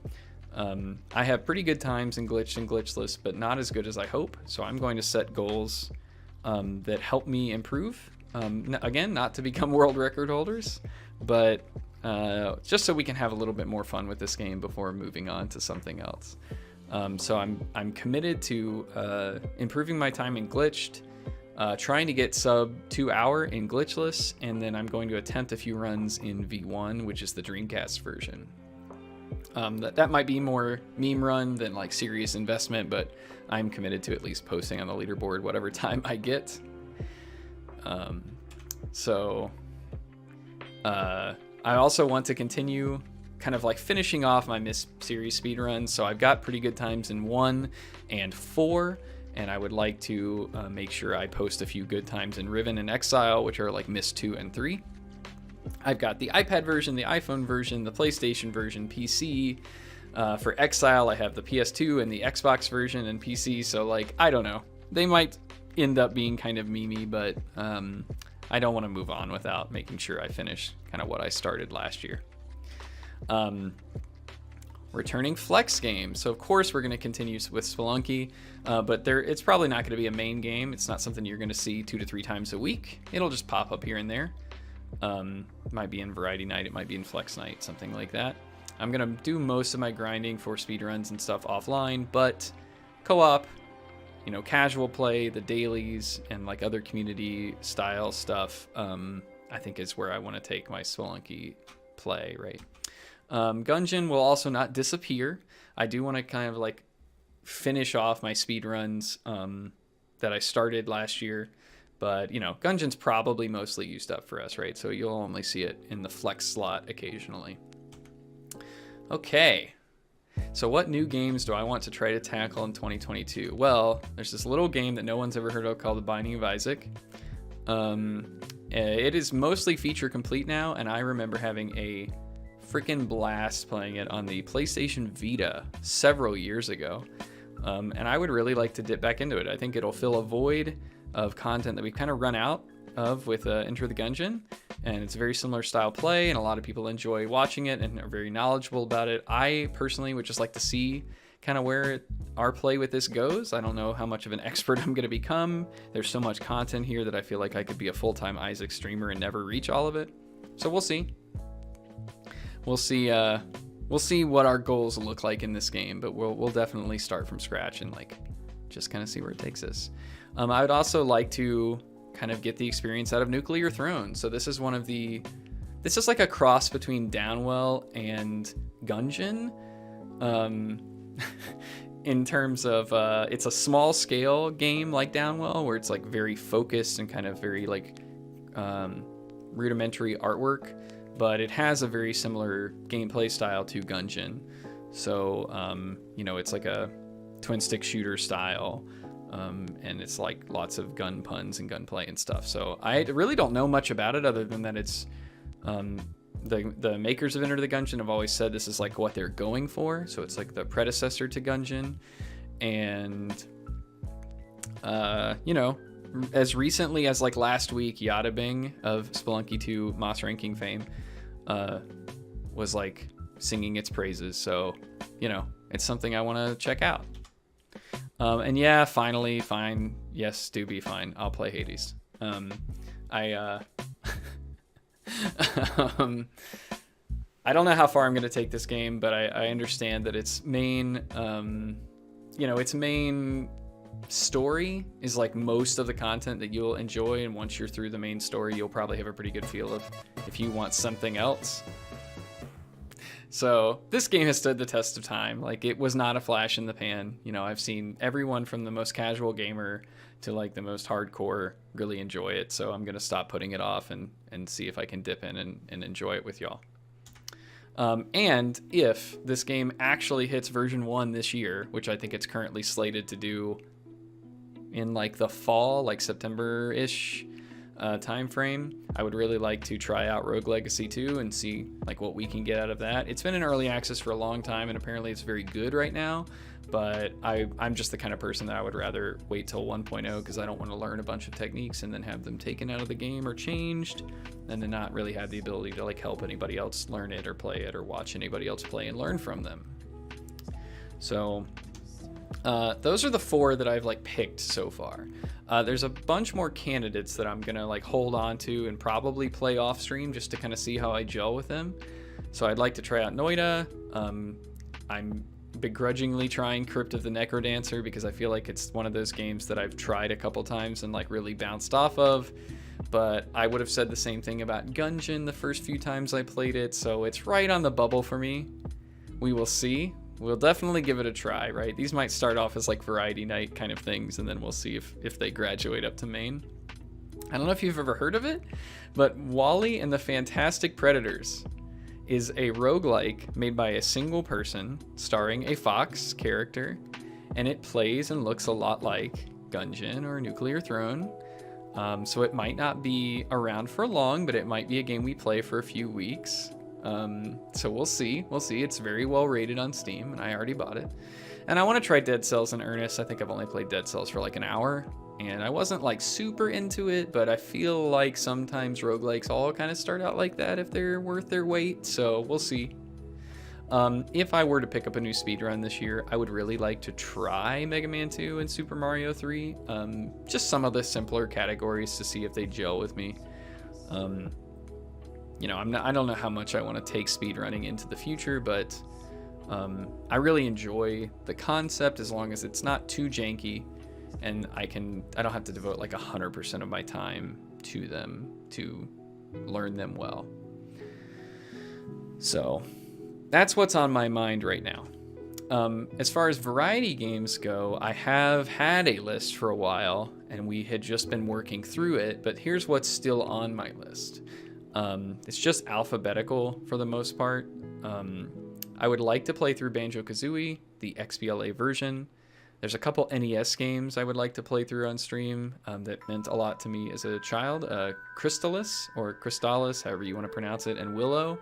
I have pretty good times in Glitched and Glitchless, but not as good as I hope, so I'm going to set goals that help me improve. Again, not to become world record holders, but just so we can have a little bit more fun with this game before moving on to something else. So I'm committed to improving my time in Glitched, trying to get sub 2 hour in Glitchless, and then I'm going to attempt a few runs in V1, which is the Dreamcast version. That might be more meme run than like serious investment, but I'm committed to at least posting on the leaderboard whatever time I get. I also want to continue kind of like finishing off my Miss Series speedruns. So I've got pretty good times in 1 and 4, and I would like to make sure I post a few good times in Riven and Exile, which are like Miss 2 and 3. I've got the iPad version, the iPhone version, the PlayStation version, PC. For Exile, I have the PS2 and the Xbox version and PC. So like, I don't know. They might end up being kind of memey, but I don't want to move on without making sure I finish kind of what I started last year. Returning flex games. So of course we're going to continue with Spelunky, but it's probably not going to be a main game. It's not something you're going to see 2 to 3 times a week. It'll just pop up here and there. It might be in Variety Night, it might be in Flex Night, something like that. I'm going to do most of my grinding for speedruns and stuff offline, but co-op, casual play, the dailies, and like other community style stuff, I think is where I want to take my Spelunky play, right? Gungeon will also not disappear. I do want to kind of like finish off my speedruns that I started last year, but Gungeon's probably mostly used up for us, right? So you'll only see it in the flex slot occasionally. Okay. So what new games do I want to try to tackle in 2022? Well, there's this little game that no one's ever heard of called The Binding of Isaac. It is mostly feature complete now, and I remember having a freaking blast playing it on the PlayStation Vita several years ago. And I would really like to dip back into it. I think it'll fill a void of content that we've kind of run out of with Enter the Gungeon, and it's a very similar style play, and a lot of people enjoy watching it and are very knowledgeable about it. I personally would just like to see kind of where our play with this goes. I don't know how much of an expert I'm going to become. There's so much content here that I feel like I could be a full-time Isaac streamer and never reach all of it. So we'll see. We'll see what our goals look like in this game, but we'll definitely start from scratch and like just kind of see where it takes us. I would also like to kind of get the experience out of Nuclear Throne. So this is this is like a cross between Downwell and Gungeon. In terms of, it's a small scale game like Downwell, where it's like very focused and kind of very like rudimentary artwork, but it has a very similar gameplay style to Gungeon. So, it's like a twin stick shooter style. And it's like lots of gun puns and gunplay and stuff. So I really don't know much about it other than that it's the makers of Enter the Gungeon have always said this is like what they're going for. So it's like the predecessor to Gungeon. And, you know, as recently as like last week, Yada Bing of Spelunky 2 Moss ranking fame was like singing its praises. So, you know, it's something I want to check out. And yeah, finally, fine. Yes, do be fine. I'll play Hades. I don't know how far I'm going to take this game, but I understand that its main, you know, its main story is like most of the content that you'll enjoy. And once you're through the main story, you'll probably have a pretty good feel of if you want something else. So this game has stood the test of time. Like, it was not a flash in the pan. You know, I've seen everyone from the most casual gamer to like the most hardcore really enjoy it. So I'm going to stop putting it off and see if I can dip in and enjoy it with y'all. And if this game actually hits version 1 this year, which I think it's currently slated to do in like the fall, like September-ish time frame, I would really like to try out Rogue Legacy 2 and see like what we can get out of that. It's been in early access for a long time, and apparently it's very good right now, but I'm just the kind of person that I would rather wait till 1.0 because I don't want to learn a bunch of techniques and then have them taken out of the game or changed, and then not really have the ability to like help anybody else learn it or play it or watch anybody else play and learn from them. So those are the 4 that I've like picked so far. There's a bunch more candidates that I'm gonna like hold on to and probably play off stream just to kind of see how I gel with them. So I'd like to try out Noita. I'm begrudgingly trying Crypt of the Necrodancer because I feel like it's one of those games that I've tried a couple times and like really bounced off of. But I would have said the same thing about Gungeon the first few times I played it, so it's right on the bubble for me. We will see. We'll definitely give it a try, right? These might start off as like variety night kind of things, and then we'll see if they graduate up to main. I don't know if you've ever heard of it, but Wally and the Fantastic Predators is a roguelike made by a single person starring a fox character, and it plays and looks a lot like Gungeon or Nuclear Throne. So it might not be around for long, but it might be a game we play for a few weeks. So we'll see. It's very well rated on Steam, and I already bought it. And I want to try Dead Cells in earnest. I think I've only played Dead Cells for like an hour, and I wasn't like super into it, but I feel like sometimes roguelikes all kind of start out like that if they're worth their weight. So we'll see. If I were to pick up a new speedrun this year, I would really like to try Mega Man 2 and Super Mario 3. Just some of the simpler categories to see if they gel with me. You know, I don't know how much I want to take speedrunning into the future, but I really enjoy the concept as long as it's not too janky, and I don't have to devote like 100% of my time to them to learn them well. So that's what's on my mind right now. As far as variety games go, I have had a list for a while, and we had just been working through it, but here's what's still on my list. It's just alphabetical for the most part. I would like to play through Banjo-Kazooie, the XBLA version. There's a couple NES games I would like to play through on stream that meant a lot to me as a child. Crystalis, or Crystalis, however you want to pronounce it, and Willow.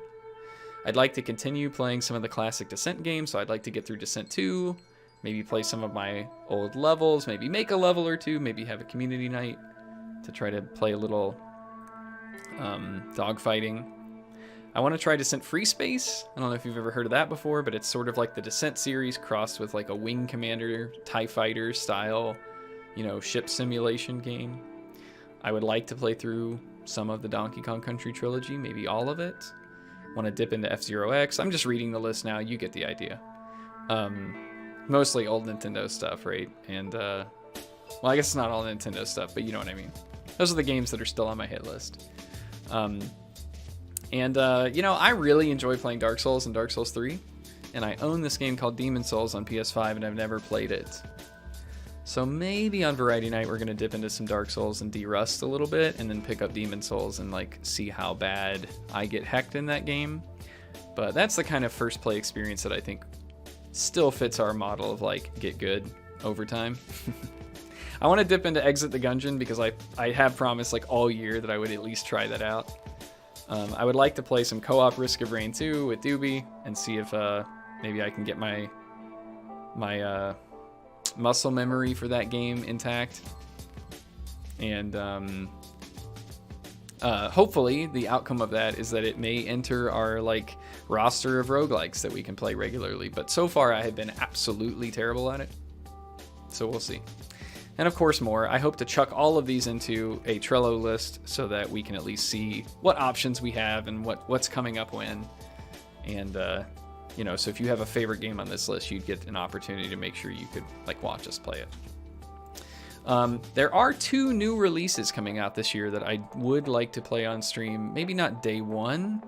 I'd like to continue playing some of the classic Descent games, so I'd like to get through Descent 2, maybe play some of my old levels, maybe make a level or two, maybe have a community night to try to play a little dogfighting. I want to try Descent Free Space. I don't know if you've ever heard of that before, but it's sort of like the Descent series crossed with like a Wing Commander, TIE Fighter style, you know, ship simulation game. I would like to play through some of the Donkey Kong Country trilogy, maybe all of it. Want to dip into F-Zero X. I'm just reading the list now. You get the idea. Mostly old Nintendo stuff, right? And, well, I guess it's not all Nintendo stuff, but you know what I mean. Those are the games that are still on my hit list. You know, I really enjoy playing Dark Souls and Dark Souls 3, and I own this game called Demon Souls on PS5, and I've never played it. So maybe on Variety Night we're going to dip into some Dark Souls and de-rust a little bit, and then pick up Demon Souls and like see how bad I get hecked in that game. But that's the kind of first play experience that I think still fits our model of like get good over time. I want to dip into Exit the Gungeon because I have promised like all year that I would at least try that out. I would like to play some co-op Risk of Rain 2 with Doobie and see if maybe I can get my muscle memory for that game intact. And hopefully the outcome of that is that it may enter our like roster of roguelikes that we can play regularly. But so far I have been absolutely terrible at it. So we'll see. And of course more. I hope to chuck all of these into a Trello list so that we can at least see what options we have and what's coming up when. And you know, so if you have a favorite game on this list, you'd get an opportunity to make sure you could like watch us play it. There are 2 new releases coming out this year that I would like to play on stream. Maybe not day 1,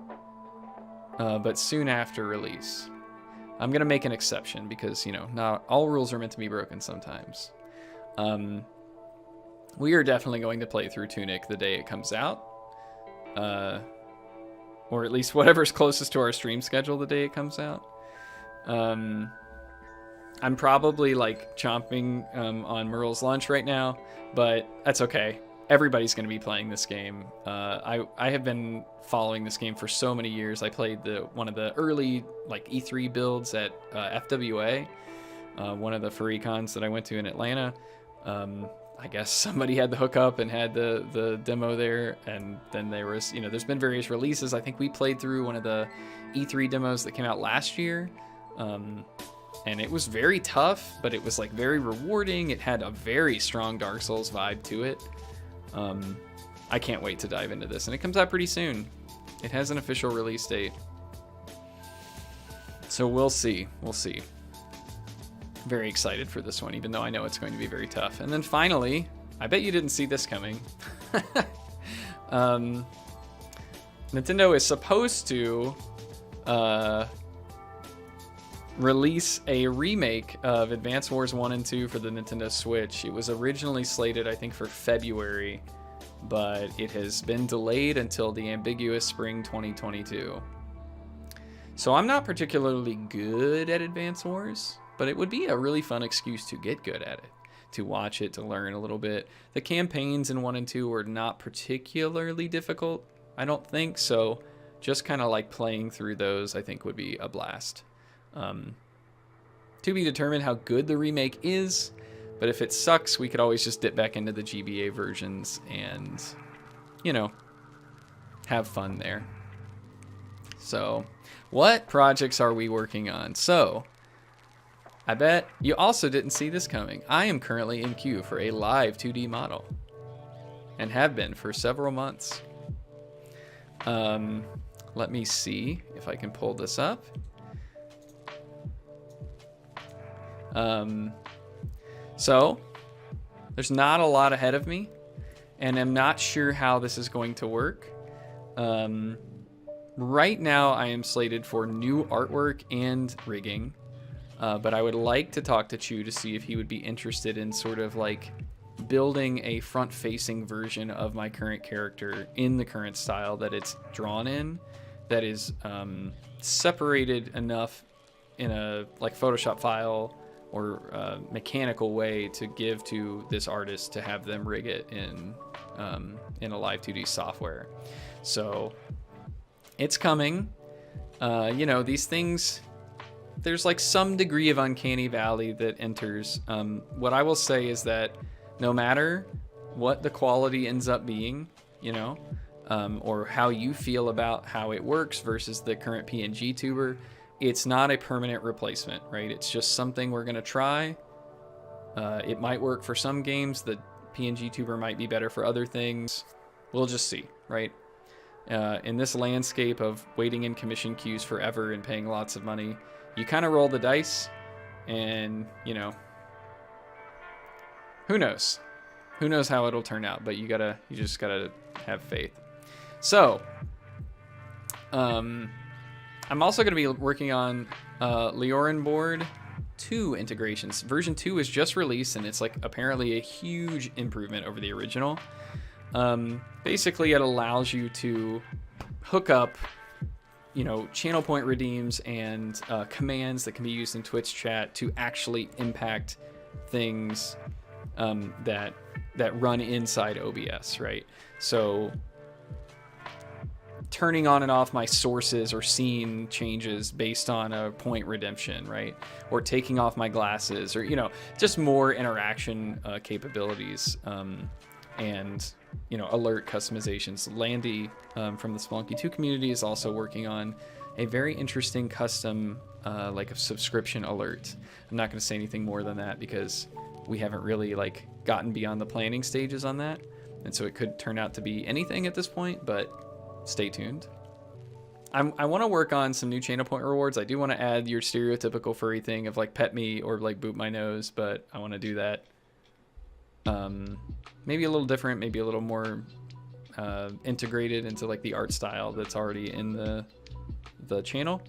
but soon after release. I'm gonna make an exception because, you know, not all rules are meant to be broken sometimes. We are definitely going to play through Tunic the day it comes out. Or at least whatever's closest to our stream schedule the day it comes out. I'm probably like chomping on Merle's lunch right now, but that's okay. Everybody's going to be playing this game. I have been following this game for so many years. I played one of the early like E3 builds at FWA, one of the free cons that I went to in Atlanta. I guess somebody had the hookup and had the demo there, and then there was, you know, there's been various releases. I think we played through one of the E3 demos that came out last year, and it was very tough, but it was like very rewarding. It had a very strong Dark Souls vibe to it. I can't wait to dive into this, and it comes out pretty soon. It has an official release date, so we'll see. Very excited for this one, even though I know it's going to be very tough. And then finally, I bet you didn't see this coming. Nintendo is supposed to release a remake of Advance Wars 1 and 2 for the Nintendo Switch. It was originally slated, I think, for February, but it has been delayed until the ambiguous spring 2022. So I'm not particularly good at Advance Wars, but it would be a really fun excuse to get good at it, to watch it, to learn a little bit. The campaigns in 1 and 2 were not particularly difficult, I don't think, so just kind of like playing through those I think would be a blast. To be determined how good the remake is, but if it sucks, we could always just dip back into the GBA versions and, you know, have fun there. So, what projects are we working on? So, I bet you also didn't see this coming. I am currently in queue for a live 2D model, and have been for several months. Let me see if I can pull this up. So, there's not a lot ahead of me, and I'm not sure how this is going to work. Right now, I am slated for new artwork and rigging. But I would like to talk to Chu to see if he would be interested in sort of like building a front-facing version of my current character in the current style that it's drawn in, that is separated enough in a like Photoshop file or mechanical way to give to this artist to have them rig it in a live 2D software. So it's coming. You know, these things, there's like some degree of uncanny valley that enters. What I will say is that no matter what the quality ends up being, you know, or how you feel about how it works versus the current PNG tuber, it's not a permanent replacement, right? It's just something we're going to try. It might work for some games. The PNG tuber might be better for other things. We'll just see, right? In this landscape of waiting in commission queues forever and paying lots of money, you kind of roll the dice, and, you know, who knows? Who knows how it'll turn out, but you just gotta have faith. So, I'm also gonna be working on Leorin Board 2 integrations. Version 2 is just released, and it's like apparently a huge improvement over the original. Basically, it allows you to hook up you know, channel point redeems and commands that can be used in Twitch chat to actually impact things that run inside OBS, right? So turning on and off my sources or scene changes based on a point redemption, right? Or taking off my glasses, or, you know, just more interaction capabilities, and, you know, alert customizations. Landy from the Spelunky 2 community is also working on a very interesting custom like a subscription alert. I'm not going to say anything more than that because we haven't really like gotten beyond the planning stages on that, and so it could turn out to be anything at this point, but stay tuned. I want to work on some new channel point rewards. I do want to add your stereotypical furry thing of like pet me or like boot my nose, but I want to do that maybe a little different, maybe a little more integrated into like the art style that's already in the channel.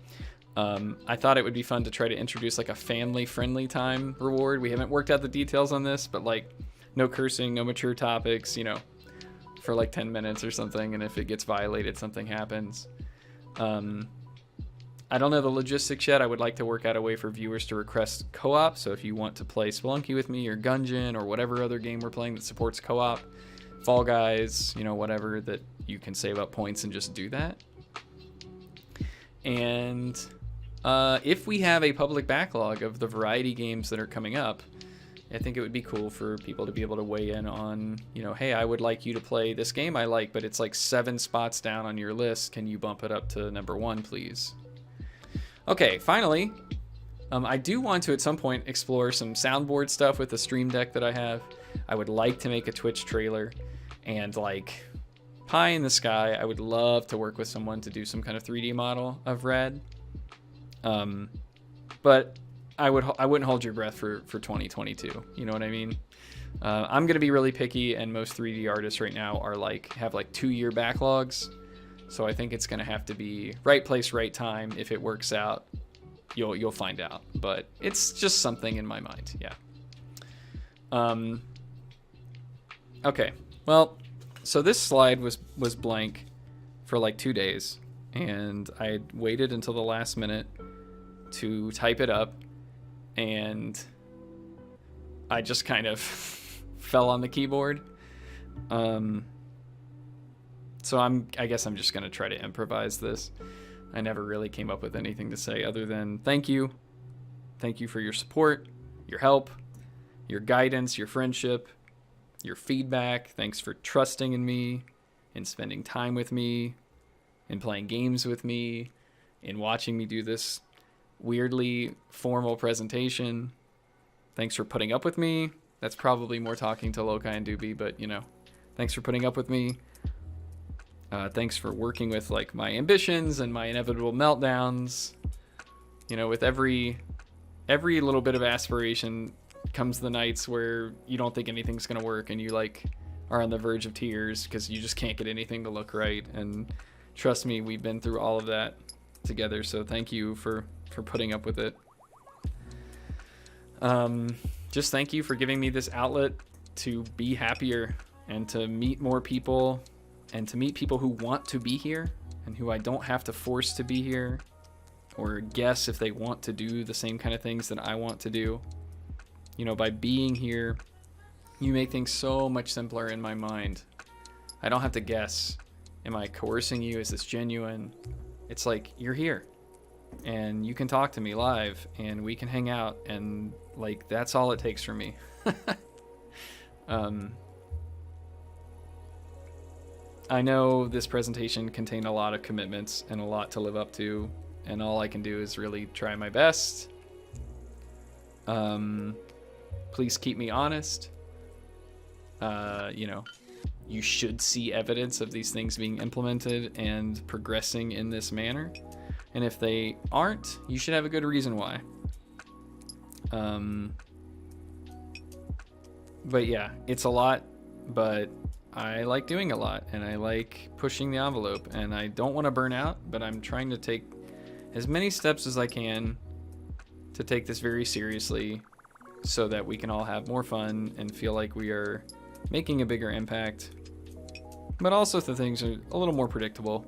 I thought it would be fun to try to introduce like a family-friendly time reward. We haven't worked out the details on this, but like no cursing, no mature topics, you know, for like 10 minutes or something, and if it gets violated, something happens. I don't know the logistics yet. I would like to work out a way for viewers to request co-op, so if you want to play Spelunky with me or Gungeon or whatever other game we're playing that supports co-op, Fall Guys, you know, whatever, that you can save up points and just do that. And if we have a public backlog of the variety games that are coming up, I think it would be cool for people to be able to weigh in on, you know, hey, I would like you to play this game I like, but it's like 7 spots down on your list. Can you bump it up to number 1, please? Okay, finally, I do want to at some point explore some soundboard stuff with the Stream Deck that I have. I would like to make a Twitch trailer, and like pie in the sky, I would love to work with someone to do some kind of 3D model of Red. But I wouldn't hold your breath for 2022. You know what I mean? I'm gonna be really picky, and most 3D artists right now are have 2-year backlogs. So I think it's gonna have to be right place, right time. If it works out, you'll find out. But it's just something in my mind. Yeah. Okay. Well, so this slide was blank for like 2 days, and I waited until the last minute to type it up, and I just kind of fell on the keyboard. So I guess I'm just gonna try to improvise this. I never really came up with anything to say other than thank you. Thank you for your support, your help, your guidance, your friendship, your feedback. Thanks for trusting in me, in spending time with me, in playing games with me, in watching me do this weirdly formal presentation. Thanks for putting up with me. That's probably more talking to Lokai and Doobie, but you know, thanks for putting up with me. Thanks for working with like my ambitions and my inevitable meltdowns. You know, with every little bit of aspiration comes the nights where you don't think anything's gonna work, and you like are on the verge of tears because you just can't get anything to look right. And trust me, we've been through all of that together. So thank you for putting up with it. Just thank you for giving me this outlet to be happier and to meet more people, and to meet people who want to be here and who I don't have to force to be here or guess if they want to do the same kind of things that I want to do. You know, by being here, you make things so much simpler in my mind. I don't have to guess. Am I coercing you? Is this genuine? It's like, you're here and you can talk to me live and we can hang out, and like, that's all it takes from me. I know this presentation contained a lot of commitments and a lot to live up to, and all I can do is really try my best. Please keep me honest. You know, you should see evidence of these things being implemented and progressing in this manner. And if they aren't, you should have a good reason why. But yeah, it's a lot, but I like doing a lot, and I like pushing the envelope, and I don't want to burn out, but I'm trying to take as many steps as I can to take this very seriously so that we can all have more fun and feel like we are making a bigger impact, but also the things are a little more predictable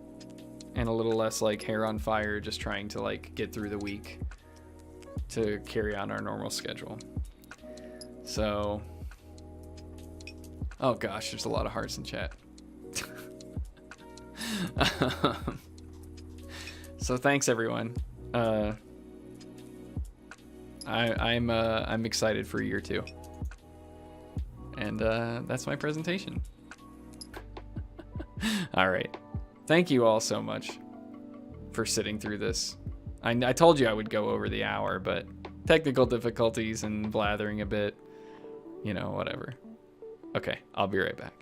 and a little less like hair on fire, just trying to like get through the week to carry on our normal schedule. So, oh gosh, there's a lot of hearts in chat. So thanks everyone. I'm excited for year 2. And that's my presentation. All right. Thank you all so much for sitting through this. I told you I would go over the hour, but technical difficulties and blathering a bit, you know, whatever. Okay, I'll be right back.